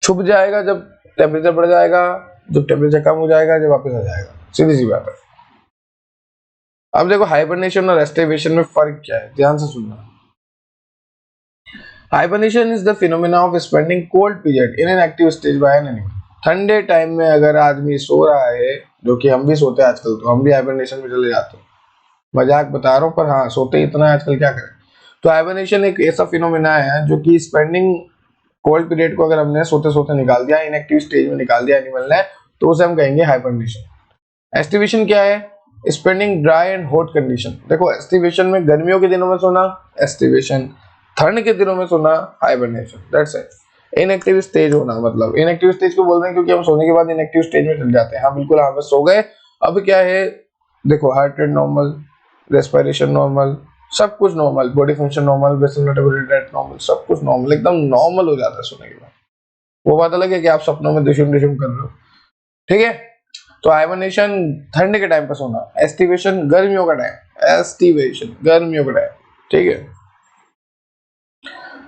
छुप जाएगा जब टेम्परेचर बढ़ जाएगा, जब टेम्परेचर कम हो जाएगा, जब वापस आ जाएगा, सीधी सी बात है। अब देखो हाइबरनेशन और एस्टिवेशन में फर्क क्या है, ध्यान से सुनना। Hibernation is the phenomena of spending cold period in an active stage by an animal. ठंडे टाइम में अगर आदमी सो रहा है, जो कि हम भी सोते हैं आजकल, तो हम भी हाइबरनेशन में चले जाते हैं, मजाक बता रहा हूँ पर हाँ सोते इतना है आजकल, क्या करें। तो हाइबरनेशन एक ऐसा फिनोमेना है जो कि स्पेंडिंग कोल्ड पीरियड को अगर हमने सोते सोते निकाल दिया, इनएक्टिव स्टेज में निकाल दिया एनिमल ने, तो उसे हम कहेंगे हाइबरनेशन। एस्टिवेशन क्या है? Spending dry and hot condition. देखो एस्टिवेशन में गर्मियों के दिनों में सोना एस्टिवेशन, ठंड के दिनों में सोना hibernation, that's it. Inactive stage होना, मतलब इनएक्टिव स्टेज को बोल रहे हैं क्योंकि हम सोने के बाद इनएक्टिव स्टेज में चल जाते हैं। हाँ बिल्कुल, हाँ बस सो गए। अब क्या है, देखो heart rate normal, respiration normal, सब कुछ normal, body function normal, basal metabolic rate normal, सब कुछ नॉर्मल, एकदम नॉर्मल हो जाता है सोने के बाद। वो बात अलग है कि आप सपनों में दुशुम दुशुम कर रहे हो, ठीक है। तो हाइबरनेशन ठंड के टाइम पर सोना, एस्टिवेशन गर्मियों का टाइम, एस्टिवेशन गर्मियों का टाइम, ठीक है।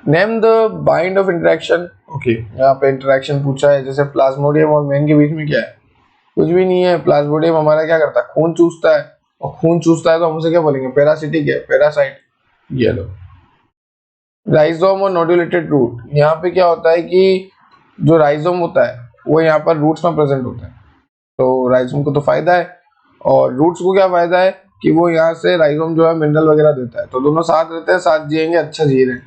Name the bind of interaction. Okay, यहाँ पे इंटरेक्शन पूछा है, जैसे प्लाज्मोडियम और मेन के बीच में क्या है? कुछ भी नहीं है। प्लाज्मोडियम हमारा क्या करता है? खून चूसता है, और खून चूसता है तो हम उसे क्या बोलेंगे? पैरासिटिक है, पैरासाइट। ये लो। राइजोम और नोडुलेटेड रूट, यहाँ पे क्या होता है कि जो राइजोम होता है वो यहाँ पर रूट्स में प्रेजेंट होता है, तो राइजोम को तो फायदा है, और रूट्स को क्या फायदा है कि वो यहाँ से राइजोम जो है मिनरल वगैरह देता है, तो दोनों साथ रहते हैं, साथ जिएंगे, अच्छा जी रहे हैं,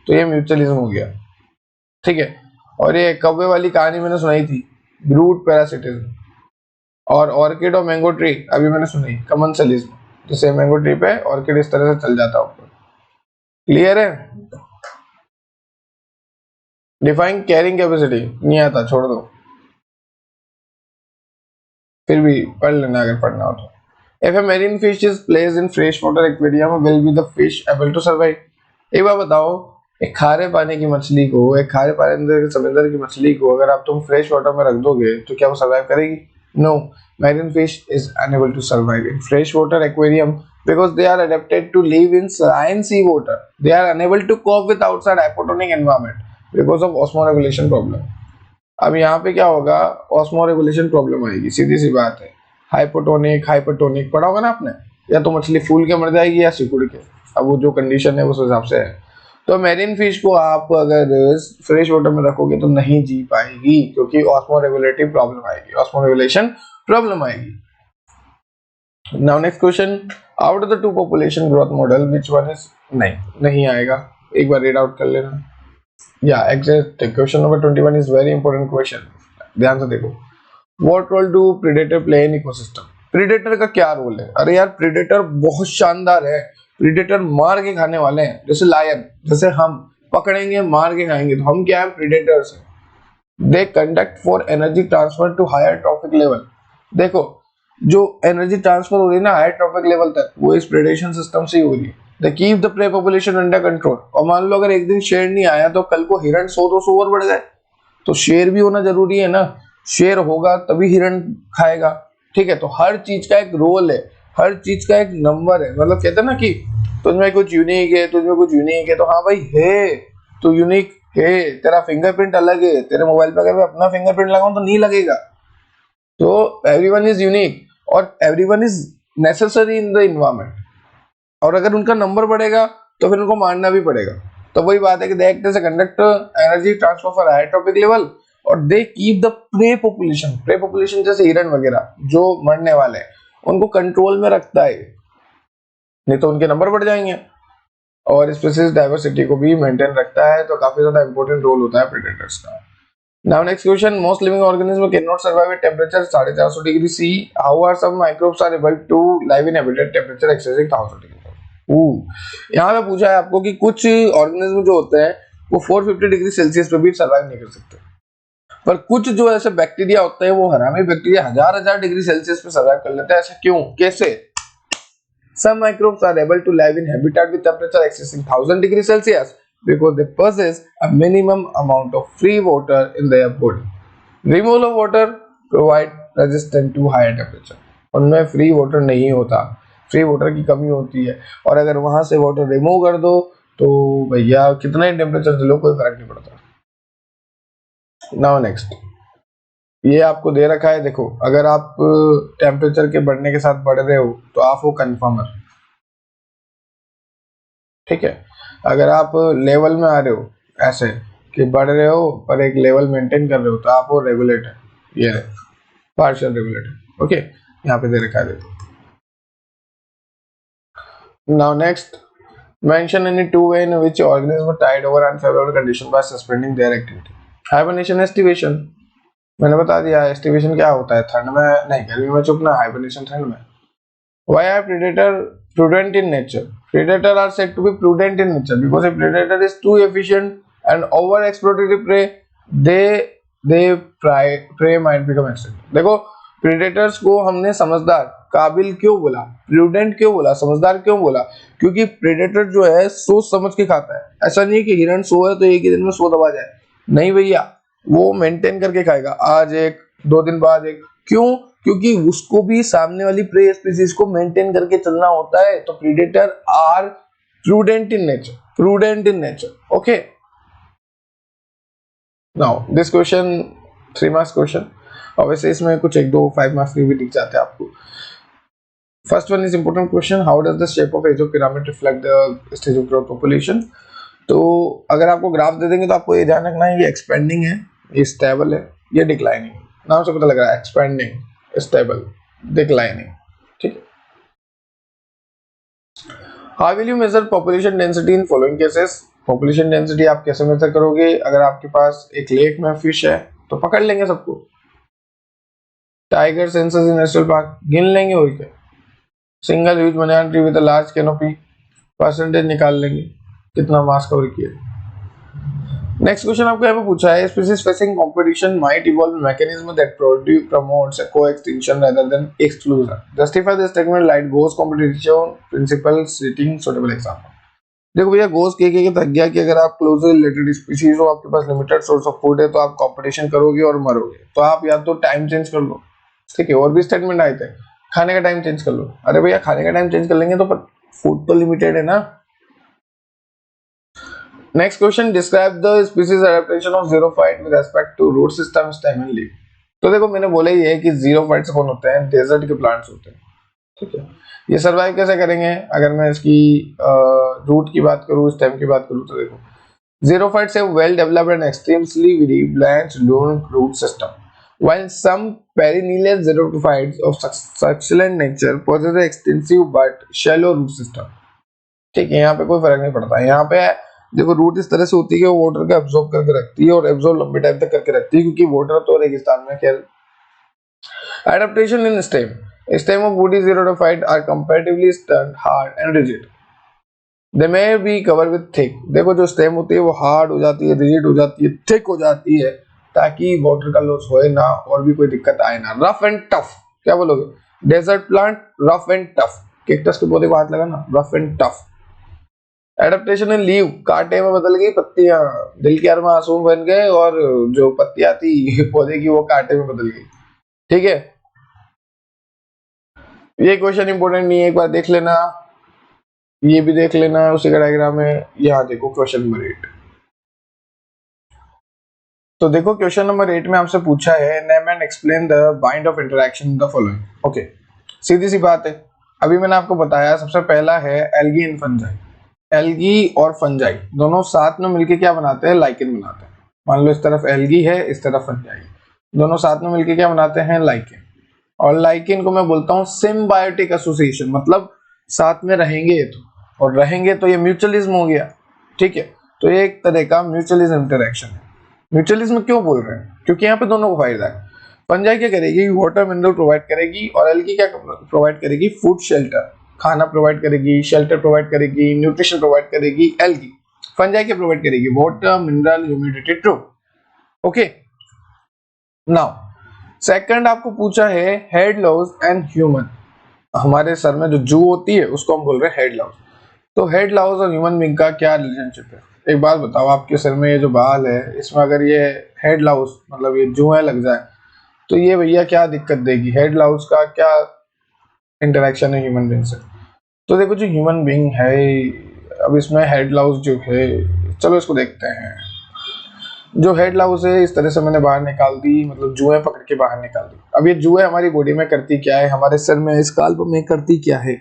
तो ये म्यूचुअलिज्म हो गया, ठीक है। और ये कौवे वाली कहानी मैंने सुनाई थी, रूट पैरासिटिज्म। और ऑर्किड और मैंगो ट्री अभी मैंने सुनाई, कमंसलिज्म, जैसे मैंगो ट्री पे ऑर्किड इस तरह से चल जाता है ऊपर। क्लियर है? डिफाइन कैरिंग कैपेसिटी नहीं आता, छोड़ दो, फिर भी पढ़ लेना अगर पढ़ना हो तो। If a marine fish is placed in freshwater aquarium, will be the fish able to survive? एक बार बताओ, एक खारे पानी की मछली को, एक खारे पानी समंदर की मछली को अगर आप तुम फ्रेश वाटर में रख दोगे तो क्या वो सर्वाइव करेगी? No, marine fish is unable to survive in freshwater aquarium because they are adapted to live in saline sea water. They are unable to cope with outside hypotonic environment because of osmoregulation problem. अब यहाँ पे क्या होगा? Osmoregulation problem आएगी, सीधी सी बात है। Hypotonic, hypertonic पढ़ा होगा ना आपने, या तो मछली फूल के मर जाएगी या सिकुड़ के, अब वो जो कंडीशन है उस हिसाब से है। तो मैरीन फिश को आप अगर फ्रेश वाटर में रखोगे तो नहीं जी पाएगी, क्योंकि ऑस्मोरेगुलेटिव प्रॉब्लम आएगी, ऑस्मोरेगुलेशन प्रॉब्लम आएगी। Now next question, out of the two population growth model which one is? नहीं आएगा, एक बार रीड आउट कर लेना। Yeah, exact. Question number 21 is very important question. ध्यान से देखो। What role do predator play in ecosystem? Predator का क्या रोल है? अरे यार predator बहुत शानदार है। Predator मार के खाने वाले हैं, जैसे lion, जैसे हम पकड़ेंगे मार के खाएंगे, तो हम क्या है? Predators हैं। They conduct for energy transfer to higher trophic level. देखो जो एनर्जी ट्रांसफर हो रही है ना हायर ट्रॉपिक लेवल तक, वो इस प्रेडेशन सिस्टम से ही हो रही है। They keep the prey population under control. और मान लो अगर एक दिन शेर नहीं आया तो कल को हिरण 100-200 और बढ़ गए, तो शेर भी होना जरूरी है ना, शेर होगा तभी हिरण खाएगा, ठीक है। तो हर चीज का एक रोल है, हर चीज का एक नंबर है, मतलब कहते हैं ना कि तुझमें कुछ यूनिक है, तुझमें कुछ यूनिक है, तो हाँ भाई है, तो यूनिक है, तेरा फिंगरप्रिंट अलग है, तेरे मोबाइल पे अगर मैं अपना फिंगरप्रिंट लगाऊं तो नहीं लगेगा। तो एवरीवन इज यूनिक और everyone is necessary in the environment, और अगर उनका नंबर बढ़ेगा तो फिर उनको मारना भी पड़ेगा। तो वही बात है कि they act as a conductor energy transfer for higher trophic level, और they keep the prey population जैसे हिरण वगैरह जो मरने वाले हैं, उनको कंट्रोल में रखता है, नहीं तो उनके नंबर बढ़ जाएंगे। और स्पीशीज डाइवर्सिटी को भी मेंटेन रखता है, तो काफी ज्यादा इंपॉर्टेंट रोल होता है प्रेडेटर्स का। Now next question, most living organism can not survive at temperature 450 degree C, how are some microbes are able to live in habitat temperature exceeding 1000 degree. यहाँ पे पूछा है आपको कि कुछ ऑर्गेनिज्म जो होते हैं वो 450 डिग्री सेल्सियस पे भी सर्वाइव नहीं कर सकते, पर कुछ जो ऐसे बैक्टीरिया होते हैं वो हरामी बैक्टीरिया हजार डिग्री सेल्सियस पे सर्वाइव कर लेते हैं। ऐसा क्यों, कैसे? Some microbes are able to live in habitat with temperature exceeding 1000 degrees Celsius because they possess a minimum amount of free water in their body. Removal of water provide resistance to higher temperature. उनमें free water नहीं होता, free water की कमी होती है, और अगर वहां से वाटर रिमूव कर दो तो भैया कितना ही टेम्परेचर दिलो कोई फर्क नहीं पड़ता। नाउ नेक्स्ट, ये आपको दे रखा है, देखो अगर आप टेम्परेचर के बढ़ने के साथ बढ़ रहे हो तो आप हो कन्फर्मर, ठीक है। अगर आप लेवल में आ रहे हो ऐसे कि बढ़ रहे हो पर एक लेवल मेंटेन कर रहे हो तो आप हो रेगुलेटर, ये पार्शियल रेगुलेटर, ओके, यहाँ पे दे रखा है देखो। Now next, mention any two way in which organism tide over unfavourable condition by suspending their activity. Hibernation, aestivation, मैंने बता दिया एस्टिवेशन क्या होता है, ठंड में नहीं गर्मी में छुपना, हाइबरनेशन ठंड में। Why are predator prudent in nature? Predator are said to be prudent in nature because if predator is too efficient and over exploitative prey, they prey might become extinct. देखो predators को हमने समझदार, काबिल क्यों बोला, prudent क्यों बोला, समझदार क्यों बोला, क्योंकि predator जो है सोच समझ के खाता है। ऐसा नहीं कि हिरण सो है तो एक ही दिन में 100 दबा जाए, नहीं भैया, वो मेंटेन करके खाएगा, आज एक 2 दिन बाद एक। क्यों? क्योंकि उसको भी सामने वाली प्रे स्पीसीज को मेंटेन करके चलना होता है। तो predator are prudent in nature, prudent in nature, okay. Now this question 3 marks question, और वैसे इसमें कुछ 1-2 5 मार्क्स भी दिख जाते हैं आपको। First one is important question, how does the shape of age of pyramid reflect the stage of growth population. तो अगर आपको ग्राफ दे देंगे तो आपको ये ध्यान रखना है, ये एक्सपेंडिंग है, ये स्टेबल है, ये डिक्लाइनिंग। नाम से पता लग रहा है एक्सपेंडिंग, स्टेबल, डिक्लाइनिंग, ठीक है। How will you measure population density in following cases. Population density आप कैसे मेजर करोगे? अगर आपके पास एक लेक में फिश है तो पकड़ लेंगे सबको, tiger census in national park गिन लेंगे, और क्या, single huge banana tree with a large canopy percentage निकाल लेंगे कितना मास कवर किया। नेक्स्ट क्वेश्चन आपको यहाँ पे पूछा है, species facing competition might evolve mechanism that promotes coextinction rather than exclusion, justify this statement, light Gause competition principle citing suitable example. देखो भैया, गोस के तक गया कि अगर आप क्लोजली रिलेटेड स्पीशीज हो, आपके पास लिमिटेड सोर्स ऑफ फूड है, तो आप कंपटीशन करोगे और मरोगे, तो आप या तो टाइम चेंज कर लो, ठीक है। और भी स्टेटमेंट आए थे, खाने का टाइम चेंज कर लो। अरे भैया, खाने का टाइम चेंज कर लेंगे तो पर फूड तो लिमिटेड है ना। Next question, describe the species adaptation of xerophyte with respect to root system, stem and leaf. तो देखो मैंने बोला ही है कि ज़ीरोफाइट्स कौन होते हैं, डेजर्ट के प्लांट्स होते हैं, ठीक है। ये सर्वाइव कैसे करेंगे? अगर मैं इसकी रूट की बात करूं, स्टेम की बात करूं, तो देखो xerophytes have well developed and extremely branch long root system, while some perennial xerophytes of succulent nature possess an extensive but shallow root system, ठीक है। यहाँ पे कोई फर्क नहीं पड़ता। यहाँ पे देखो रूट इस तरह से होती है कि वो वाटर को एब्जॉर्ब करके रखती है, और एब्जॉर्ब लंबे टाइम तक करके रखती है, क्योंकि वाटर तो रेगिस्तान में खैर। Adaptation in stem of woody xerophyte are comparatively stunned, hard and rigid. They may be covered with thick. देखो जो स्टेम होती है वो हार्ड हो जाती है, रिजिड हो जाती है, थिक हो जाती है, ताकि वाटर का लॉस होए ना और भी कोई दिक्कत आए ना। रफ एंड टफ, क्या बोलोगे? Desert plant rough and tough, cactus के पौधे को हाथ लगाना, rough and tough. Adaptation in leave, कांटे में बदल गई पत्तियां, दिल के अरमा मासूम बन गए, और जो पत्तियां थी पौधे की वो कांटे में बदल गई, ठीक है। ये क्वेश्चन इंपॉर्टेंट नहीं है, एक बार देख लेना, ये भी देख लेना उसी का डायग्राम है। यहाँ देखो क्वेश्चन नंबर 8। तो देखो क्वेश्चन नंबर 8 में आपसे पूछा है, name and explain the bind of interaction the following. Okay, सीधी सी बात है, अभी मैंने आपको बताया, सबसे पहला है एल्गी एंड फंजाई। एल्गी और फंजाई दोनों साथ में मिलके क्या बनाते हैं? लाइकेन बनाते हैं। मान लो इस तरफ एल्गी है, इस तरफ फंजाई, दोनों साथ में मिलके क्या बनाते हैं? लाइकेन। और लाइकेन को मैं बोलता हूँ सिम्बायोटिक एसोसिएशन, मतलब साथ में रहेंगे ये तो, और रहेंगे तो ये म्यूचुअलिज्म हो गया, ठीक है। तो ये एक तरह का म्यूचुअलिज्म इंटरेक्शन है। म्यूचुअलिज्म क्यों बोल रहे हैं? क्योंकि यहाँ पे दोनों को फायदा है। फंजाई क्या करेगी? वाटर मिनरल प्रोवाइड करेगी, और एल्गी क्या प्रोवाइड करेगी? फूड शेल्टर, खाना प्रोवाइड करेगी, शेल्टर प्रोवाइड करेगी, न्यूट्रिशन प्रोवाइड करेगी। एल्गी फंजाई क्या प्रोवाइड करेगी? Water mineral humidity. True, okay. Now second आपको पूछा है हेड लॉज एंड ह्यूमन। हमारे सर में जो जू होती है उसको हम बोल रहे हैं हेड लॉज। तो हेड लॉज और ह्यूमन बीइंग का क्या रिलेशनशिप है? एक बात बताओ, आपके सर में ये जो बाल है इसमें अगर ये हेड लॉज मतलब ये जुएं लग जाए तो ये भैया क्या दिक्कत देगी? हेड लॉज का क्या इंटरेक्शन है ह्यूमन बीइंग से? तो देखो जो ह्यूमन बीइंग है, अब इसमें हेड लॉज जो है, चलो इसको देखते हैं। जो हेड लाउस है इस तरह से मैंने बाहर निकाल दी, मतलब जुएं पकड़ के बाहर निकाल दी। अब ये जुएं हमारी बॉडी में करती क्या है? हमारे सर में स्काल्प में करती क्या है?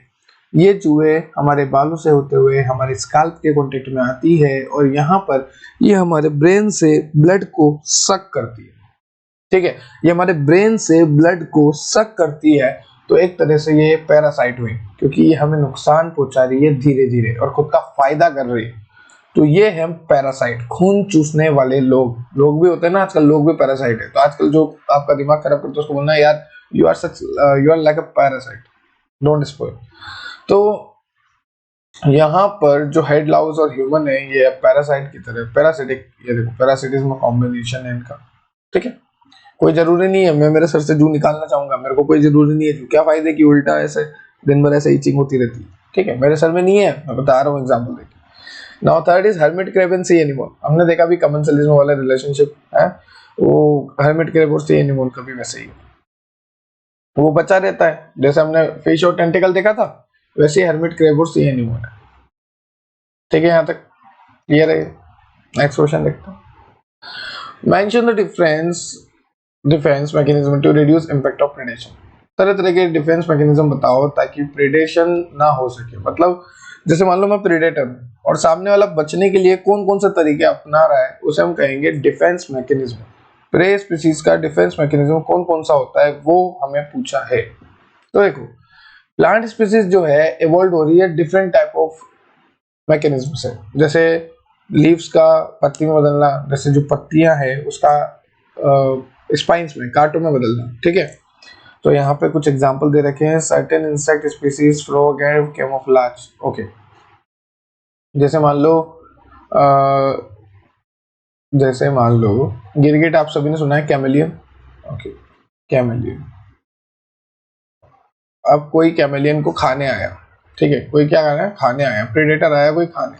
ये जुएं हमारे बालों से होते हुए हमारे स्काल्प के कांटेक्ट में आती है, और यहाँ पर ये हमारे ब्रेन से ब्लड को सक करती है, ठीक है। ये हमारे ब्रेन से ब्लड को सक करती है, तो एक तरह से ये पैरासाइट हुई, क्योंकि ये हमें नुकसान पहुंचा रही है धीरे धीरे और खुद का फायदा कर रही है। तो ये है पैरासाइट, खून चूसने वाले लोग भी होते हैं ना आजकल, लोग भी पैरासाइट है। तो आजकल जो आपका दिमाग खराब करते हैं उसको बोलना है यार you are like a parasite, don't spoil. तो यहाँ पर जो हेड लाउस और ह्यूमन है ये पैरासाइट की तरह, पैरासिटिक, ये देखो पैरासिटिज्म कॉम्बिनेशन है इनका, ठीक है। कोई जरूरी नहीं है मैं मेरे सर से जू निकालना चाहूंगा, मेरे को कोई जरूरी नहीं है जू, क्या फायदे की उल्टा ऐसे दिन भर ऐसे इचिंग होती रहती है, ठीक है। मेरे सर में नहीं है, मैं बता रहा हूँ एग्जाम्पल देखिए। Now third is hermit crab and sea animal. हमने देखा भी कमेंसलिज्म वाला रिलेशनशिप है, वो हर्मिट क्रैब और सी एनिमल का भी वैसे ही वो बचा रहता है। जैसे हमने फिश और टेंटिकल देखा था, वैसे ही हर्मिट क्रैब और सी एनिमल है, ठीक है। यहाँ तक क्लियर है? नेक्स्ट क्वेश्चन देखते हैं। Mention the defence mechanism to reduce impact of predation. तरह तरह के डिफेंस मैकेनिज्म बताओ ताकि प्रेडेशन ना हो सके। मतलब जैसे मान लो मैं प्रेडेटर हूं और सामने वाला बचने के लिए कौन कौन से तरीके अपना रहा है, उसे हम कहेंगे डिफेंस मैकेनिज्म। प्रे स्पीसीज का डिफेंस मैकेनिज्म कौन कौन सा होता है वो हमें पूछा है। तो देखो प्लांट स्पीसीज जो है इवॉल्व हो रही है डिफरेंट टाइप ऑफ मैकेनिज्म से। जैसे लीव्स का पत्ती में बदलना, जैसे जो पत्तियां हैं उसका स्पाइन्स में, कांटों में बदलना, ठीक है। तो यहाँ पे कुछ एग्जांपल दे रखे हैं। Certain insect species frog and camouflage, okay. जैसे मान लो गिरगिट, आप सभी ने सुना है कैमेलियन, ओके कैमेलियन। अब कोई कैमेलियन को खाने आया, ठीक है, कोई क्या खाना है? खाने आया, प्रेडेटर आया कोई खाने,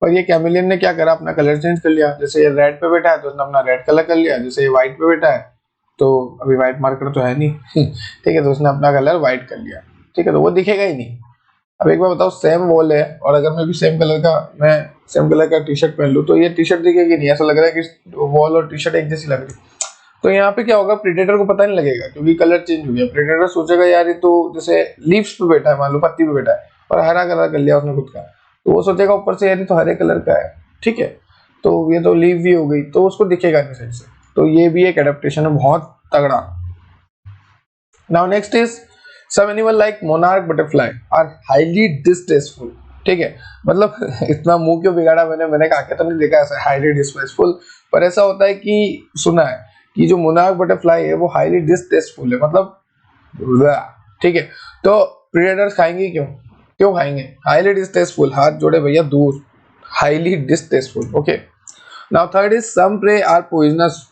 पर ये कैमेलियन ने क्या करा? अपना कलर चेंज कर लिया। जैसे ये रेड पे बैठा है तो उसने अपना रेड कलर कर लिया, जैसे ये व्हाइट पे बैठा है तो अभी व्हाइट मार्कर तो है नहीं ठीक है, तो उसने अपना कलर व्हाइट कर लिया, ठीक है, तो वो दिखेगा ही नहीं। अब एक बार बताओ सेम वॉल है और अगर मैं सेम कलर का टी शर्ट पहन लूँ तो ये टी शर्ट दिखेगी नहीं, ऐसा लग रहा है कि वॉल और टी शर्ट एक जैसी लग रही। तो यहाँ पे क्या होगा? प्रेडेटर को पता नहीं लगेगा क्योंकि कलर चेंज हो गया। प्रेडेटर सोचेगा यार ये तो जैसे लीव्स पे बैठा है, मान लो पत्ती पे बैठा है और हरा कलर कर लिया उसने खुद का, तो वो सोचेगा ऊपर से यार ये तो हरे कलर का है, ठीक है, तो ये तो लीव भी हो गई, तो उसको दिखेगा नहीं सही से। तो ये भी एक एडेप्टेशन है बहुत तगड़ा। Now next is some animal like monarch butterfly are highly distasteful, ठीक है। मतलब इतना मुंह क्यों बिगाड़ा मैंने कहा तो नहीं देखा ऐसा हाईली डिस्टेस्टफुल, पर ऐसा होता है कि सुना है कि जो मोनार्क बटरफ्लाई है वो हाईली डिस्टेस्टफुल है, मतलब ठीक है। तो प्रेडेटर्स खाएंगे क्यों खाएंगे? हाईली डिस्टेस्टफुल, हाथ जोड़े भैया दूर, highly distasteful, okay. Now third is some prey are poisonous.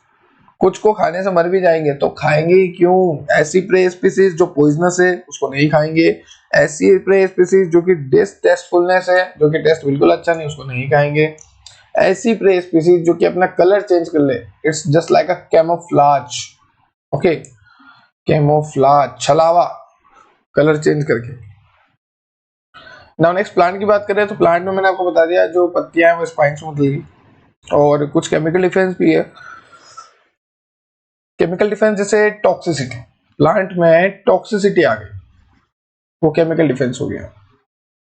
कुछ को खाने से मर भी जाएंगे तो खाएंगे ही क्यों? ऐसी प्रे स्पीसीज जो पॉइजनस है उसको नहीं खाएंगे, ऐसी प्रे स्पीसीज जो कि डिसटेस्टफुलनेस है, जो कि टेस्ट बिल्कुल अच्छा नहीं, उसको नहीं खाएंगे। ऐसी प्रे स्पीसीज जो कि अपना कलर चेंज कर ले, it's just like a camouflage, okay, camouflage, छलावा, कलर चेंज करके। नाउ नेक्स्ट प्लांट की बात करें तो प्लांट में मैंने आपको बता दिया जो पत्तियां हैं वो स्पाइन्स में बदलेगी, और कुछ केमिकल डिफरेंस भी है। केमिकल डिफेंस जैसे टॉक्सिसिटी, प्लांट में टॉक्सिसिटी आ गई, वो केमिकल डिफेंस हो गया।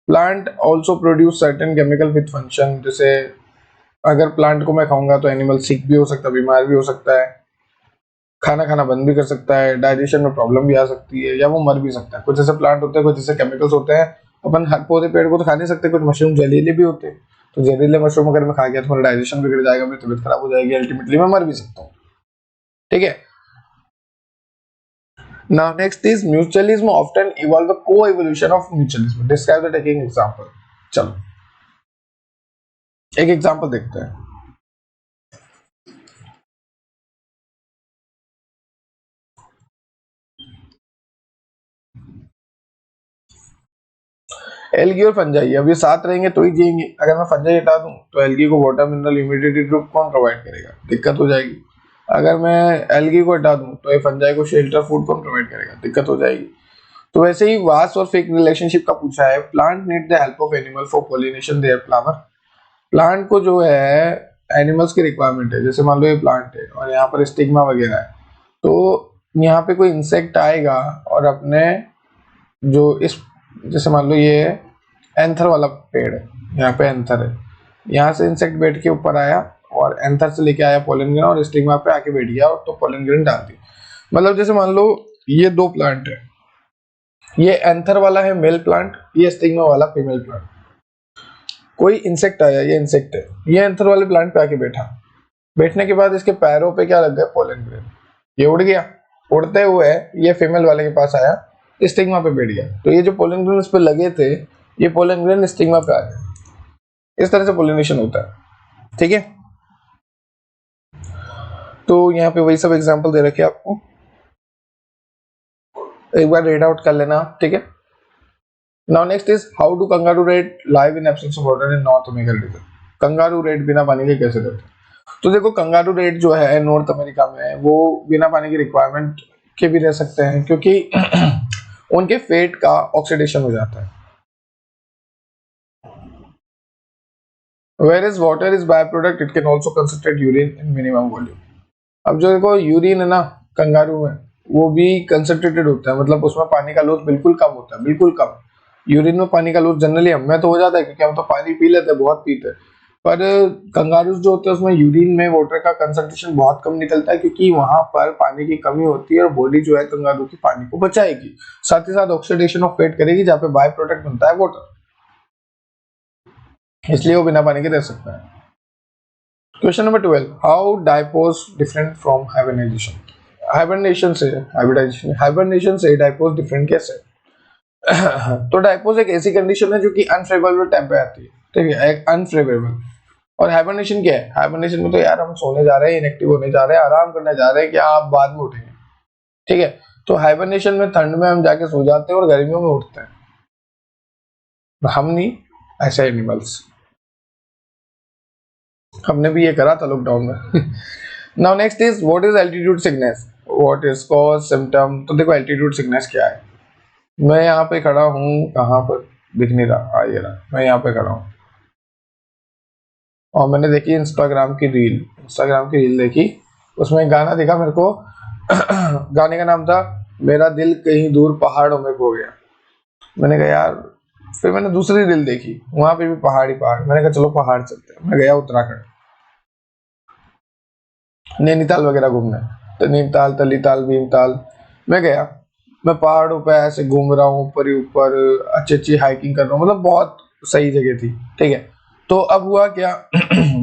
Plant also produce certain chemical with function, जैसे अगर प्लांट को मैं खाऊंगा तो एनिमल सिक भी हो सकता है, बीमार भी हो सकता है, खाना खाना बंद भी कर सकता है, डाइजेशन में प्रॉब्लम भी आ सकती है, या वो मर भी सकता है। कुछ ऐसे प्लांट होते हैं, कुछ ऐसे केमिकल्स होते हैं, अपन हर पौधे पेड़ को तो खा नहीं सकते, कुछ मशरूम जहरीले भी होते हैं। तो जहरीले मशरूम अगर मैं खा गया तो मेरा डाइजेशन बिगड़ जाएगा, मेरी तबीयत खराब हो जाएगी, अल्टीमेटली मैं मर भी सकता हूँ। ठीक है। Now next is mutualism often evolve a co-evolution of mutualism. Describe the taking example. चलो एक एग्जांपल देखते हैं। एल्गी और फंजाई अब ये साथ रहेंगे तो ही जिएंगे। अगर मैं फंजाई हटा दूं तो एल्गी को वाटर मिनरल ह्यूमिडिटी ड्रॉप कौन प्रोवाइड करेगा, दिक्कत हो जाएगी। अगर मैं एल्गी को हटा दूं तो ये फंजाई को शेल्टर फूड कौन प्रोवाइड करेगा, दिक्कत हो जाएगी। तो वैसे ही वास और फेक रिलेशनशिप का पूछा है। Plant need the help of animal for pollination their flower. Plant को जो है एनिमल्स की रिक्वायरमेंट है। जैसे मान लो ये प्लांट है और यहाँ पर स्टिग्मा वगैरह है, तो यहाँ पे कोई इंसेक्ट आएगा और अपने जो इस, जैसे मान लो ये एंथर वाला पेड़ है, यहाँ पे एंथर है, यहाँ से इंसेक्ट बैठ के ऊपर आया और एंथर से लेके आया पोलन ग्रेन और स्टिग्मा पे आके बैठ गया और तो पोलन ग्रेन डाल दी। मतलब जैसे मान लो ये दो प्लांट है, ये एंथर वाला है मेल प्लांट, ये स्टिग्मा वाला फीमेल प्लांट। कोई इंसेक्ट आया, ये इंसेक्ट है, ये एंथर वाले प्लांट पे आके बैठा, बैठने के बाद इसके पैरों पे क्या लग गया, पोलन ग्रेन, ये उड़ गया। उड़ते हुए ये फीमेल वाले के पास आया, स्टिग्मा पे बैठ गया, तो ये जो पोलन ग्रेन इस पे लगे थे, ये पोलन ग्रेन स्टिग्मा पे आ गया। इस तरह से पोलिनेशन होता है। ठीक है, तो यहाँ पे वही सब एग्जांपल दे रखे आपको, एक बार रीड आउट कर लेना। ठीक है। Now next is how do kangaroo rat live in absence of water in North America region. Kangaroo rat बिना पानी के कैसे रहते हैं? तो देखो कंगारू रेट जो है नॉर्थ अमेरिका में, वो बिना पानी की रिक्वायरमेंट के भी रह सकते हैं, क्योंकि उनके फेट का ऑक्सीडेशन हो जाता है। Whereas water is byproduct, it can also concentrate urine in minimum volume. अब जो देखो यूरिन है ना कंगारू में, वो भी कंसंट्रेटेड होता है, मतलब उसमें पानी का लॉस बिल्कुल कम होता है, बिल्कुल कम। यूरिन में पानी का लॉस जनरली हमें तो हो जाता है क्योंकि हम तो पानी पी लेते हैं, बहुत पीते हैं, पर कंगारूज जो होते हैं उसमें यूरिन में वाटर का कंसंट्रेशन बहुत कम निकलता है, क्योंकि वहां पर पानी की कमी होती है और बॉडी जो है कंगारू की पानी को बचाएगी, साथ ही साथ ऑक्सीडेशन ऑफ फेट करेगी, जहाँ पे बाय प्रोडक्ट बनता है वाटर, इसलिए वो बिना पानी के रह सकता है। Question number 12, how diapause different from hibernation. Hibernation से डाइपोज डिफरेंट कैसे? तो डाइपोज एक ऐसी कंडीशन है जो कि अनफेवरेबल टाइम पे आती है। ठीक है, एक अनफेवरेबल। और हाइबरनेशन क्या है? हाइबरनेशन में तो यार हम सोने जा रहे हैं, इनएक्टिव होने जा रहे हैं, आराम करने जा रहे हैं, क्या आप बाद में उठेंगे। ठीक है, तो हाइबरनेशन में ठंड में हम जाके सो जाते हैं और गर्मियों में उठते हैं, हम नहीं, ऐसे एनिमल्स। हमने भी ये करा था लॉकडाउन में। Now next is what is altitude sickness, what is cause symptom. तो देखो एल्टीट्यूड सिकनेस क्या है, मैं यहाँ पे खड़ा हूँ, कहाँ पर दिख नहीं रहा, ये रहा, मैं यहाँ पे खड़ा हूँ और मैंने देखी इंस्टाग्राम की रील देखी, उसमें गाना दिखा मेरे को। गाने का नाम था मेरा दिल कहीं दूर पहाड़ों में खो गया। मैंने कहा यार, फिर मैंने दूसरी रील देखी, वहां पे भी पहाड़ ही पहाड़, मैंने कहा चलो पहाड़ चलते हैं। मैं गया उत्तराखंड, नैनीताल वगैरह घूमने, तो नैनीताल, तलीताल, भीमताल मैं गया। मैं पहाड़ों पे ऐसे घूम रहा हूँ, ऊपर ही ऊपर अच्छी अच्छी हाइकिंग कर रहा हूँ, मतलब बहुत सही जगह थी। ठीक है, तो अब हुआ क्या,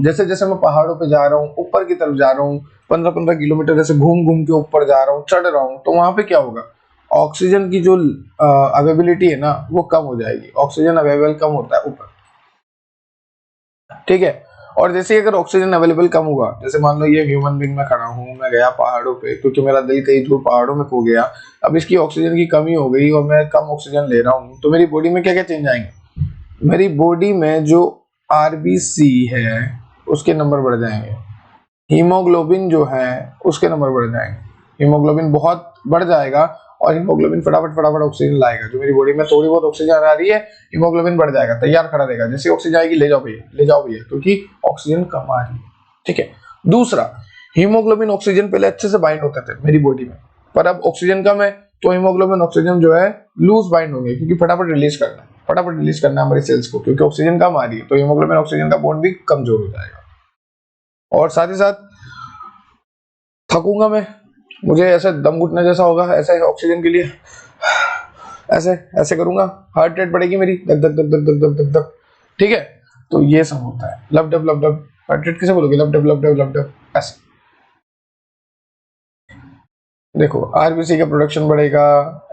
जैसे जैसे मैं पहाड़ों पे जा रहा हूँ, ऊपर की तरफ जा रहा हूँ, 15-15 किलोमीटर जैसे घूम घूम के ऊपर जा रहा हूँ, चढ़ रहा हूँ, तो वहां पे क्या होगा, ऑक्सीजन की जो अवेबिलिटी है ना वो कम हो जाएगी। ऑक्सीजन अवेलेबल कम होता है ऊपर। ठीक है, और जैसे अगर ऑक्सीजन अवेलेबल कम हुआ, जैसे मान लो ये ह्यूमन बीइंग में खड़ा हूँ, मैं गया पहाड़ों पे क्योंकि मेरा दिल कहीं दूर पहाड़ों में खो गया, अब इसकी ऑक्सीजन की कमी हो गई और मैं कम ऑक्सीजन ले रहा हूँ, तो मेरी बॉडी में क्या क्या चेंज आएंगे, मेरी बॉडी में जो आरबीसी है उसके नंबर बढ़ जाएंगे, हीमोग्लोबिन जो है उसके नंबर बढ़ जाएंगे, हीमोग्लोबिन बहुत बढ़ जाएगा और हीमोग्लोबिन फटाफट फटाफट ऑक्सीजन लाएगा। जो मेरी बॉडी में थोड़ी बहुत ऑक्सीजन आ रही है, हीमोग्लोबिन बढ़ जाएगा, तैयार खड़ा रहेगा, जैसे ऑक्सीजन आएगी ले जाओ भैया, ले जाओ भैया, क्योंकि ऑक्सीजन कम आ रही है। ठीक है, दूसरा, हीमोग्लोबिन ऑक्सीजन पहले अच्छे से बाइंड होते थे मेरी बॉडी में, पर अब ऑक्सीजन कम है तो हीमोग्लोबिन ऑक्सीजन जो है लूज बाइंड होंगे, क्योंकि फटाफट रिलीज करना है हमारी सेल्स को, क्योंकि ऑक्सीजन कम आ रही है, तो हीमोग्लोबिन ऑक्सीजन का बॉन्ड भी कमजोर हो जाएगा। और साथ ही साथ थकूंगा मैं, मुझे ऐसे दम घुटने जैसा होगा, ऐसे ऑक्सीजन के लिए ऐसे ऐसे करूंगा, हार्ट रेट बढ़ेगी मेरी, धक धक धक धक धक धक धक धक, ठीक है। तो ये सब होता है, लब डब लब डब। हार्ट रेट किसे बोलोगे? लब डब लब डब लब डब, ऐसे। देखो आरबीसी का प्रोडक्शन बढ़ेगा,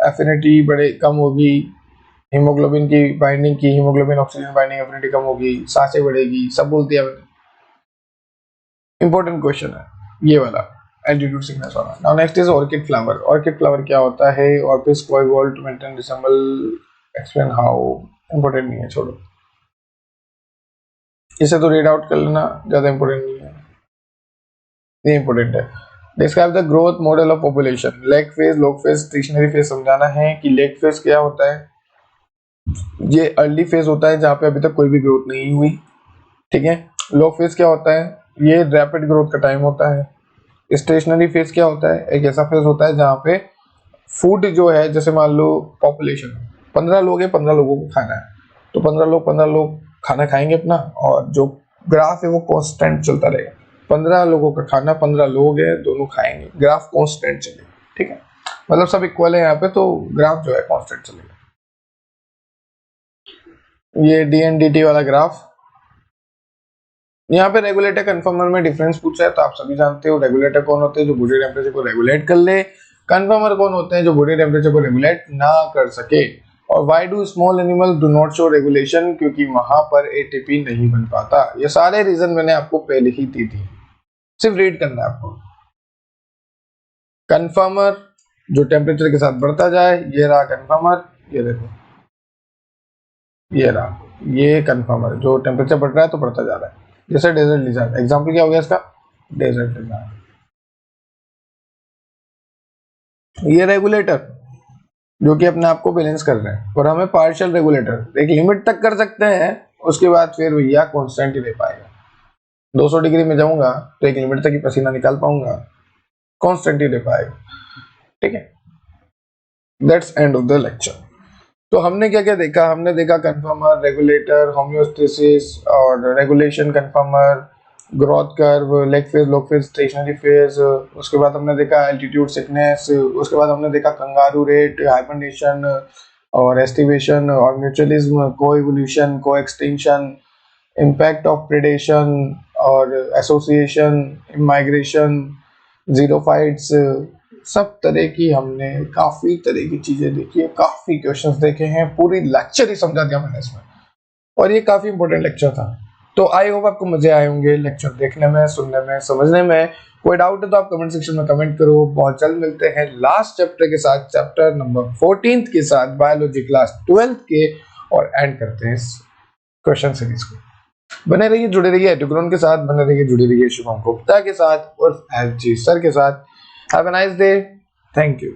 एफिनिटी बढ़े कम होगी, हीमोग्लोबिन की बाइंडिंग की, हीमोग्लोबिन ऑक्सीजन बाइंडिंग एफिनिटी कम होगी, सांसें बढ़ेगी, सब बोलती है। इंपॉर्टेंट क्वेश्चन है ये वाला, एल्टीट्यूड सिकनेस वाला। Now next is orchid flower. Orchid flower क्या होता है? ऑर्किड्स को evolve to maintain resemble, explain how. Important नहीं है, छोड़ो इसे, तो रीड आउट कर लेना, ज्यादा इंपॉर्टेंट नहीं है, ये इंपॉर्टेंट है। Describe the growth model of population. Lag phase, log phase, stationary phase समझाना है कि लेग फेज क्या होता है। ये अर्ली फेज होता है जहाँ पे अभी तक कोई भी ग्रोथ नहीं हुई, ठीक है। लॉग फेज क्या होता है? ये रैपिड ग्रोथ का टाइम होता है। स्टेशनरी फेज क्या होता है? एक ऐसा फेज होता है जहाँ पे फूड जो है, जैसे मान लो पॉपुलेशन 15 लोग है, 15 लोगों को खाना है, तो 15 लोग खाना खाएंगे अपना, और जो ग्राफ है वो कांस्टेंट चलता रहेगा। 15 लोगों का खाना, 15 लोग है, दोनों खाएंगे, ग्राफ कांस्टेंट चलेगा, ठीक है। मतलब सब इक्वल है यहाँ पे, तो ग्राफ जो है कांस्टेंट चलेगा। ये डीएनडीटी वाला ग्राफ। यहाँ पे रेगुलेटर कन्फर्मर में डिफरेंस पूछा है, तो आप सभी जानते हो रेगुलेटर कौन होते हैं? जो बॉडी टेम्परेचर को रेगुलेट कर ले। कन्फर्मर कौन होते हैं? जो बॉडी टेम्परेचर को रेगुलेट ना कर सके। और why do small animal do not show regulation? क्योंकि वहां पर एटीपी नहीं बन पाता। ये सारे रीजन मैंने आपको पहले ही दी थी, सिर्फ रीड करना है आपको। कन्फर्मर जो टेम्परेचर के साथ बढ़ता जाए, ये रहा कन्फर्मर, ये देखो ये रहा, ये कन्फर्मर जो टेम्परेचर बढ़ रहा है तो बढ़ता जा रहा है। जैसे डेजर्ट लिज़ार्ड, एग्जांपल क्या हो गया इसका? Desert lizard. ये रेगुलेटर जो कि अपने आप को बैलेंस कर रहे हैं, और हमें पार्शियल रेगुलेटर एक लिमिट तक कर सकते हैं, उसके बाद फिर भैया कांस्टेंट ही रह पाएगा। 200 डिग्री में जाऊंगा तो एक लिमिट तक ही पसीना निकाल पाऊंगा, कांस्टेंट ही रह पाएगा, ठीक है। That's end of the lecture. तो हमने क्या क्या देखा? हमने देखा कन्फर्मर, रेगुलेटर, होम्योस्टेसिस और regulation, कन्फर्मर, growth curve, lag phase, log phase, stationary phase. उसके बाद हमने देखा एल्टीट्यूड सिकनेस। उसके बाद हमने देखा कंगारू रेट, हाइबरनेशन और एस्टिवेशन और म्यूचुअलिज्म, को इवोल्यूशन, को एक्सटिंक्शन, इम्पैक्ट ऑफ प्रेडेशन और एसोसिएशन, माइग्रेशन, जीरोफाइट्स। सब तरह की हमने काफी तरह की चीजें देखी है, काफी क्वेश्चंस देखे हैं, पूरी लेक्चर ही समझा दिया मैंने इसमें, और ये काफी इंपॉर्टेंट लेक्चर था। तो आई होप आपको मजे आए होंगे लेक्चर देखने में, सुनने में, समझने में। कोई डाउट है तो आप कमेंट सेक्शन में कमेंट करो। बहुत जल्द मिलते हैं लास्ट चैप्टर के साथ, चैप्टर नंबर 14 के साथ, बायोलॉजी क्लास 12 के, और एंड करते हैं इस क्वेश्चन सीरीज को। बने रहिए, जुड़े रहिए एडुग्रोन के साथ, बने रहिए, जुड़े रहिए शुभम गुप्ता के साथ और एसजी सर के साथ। Have a nice day, thank you.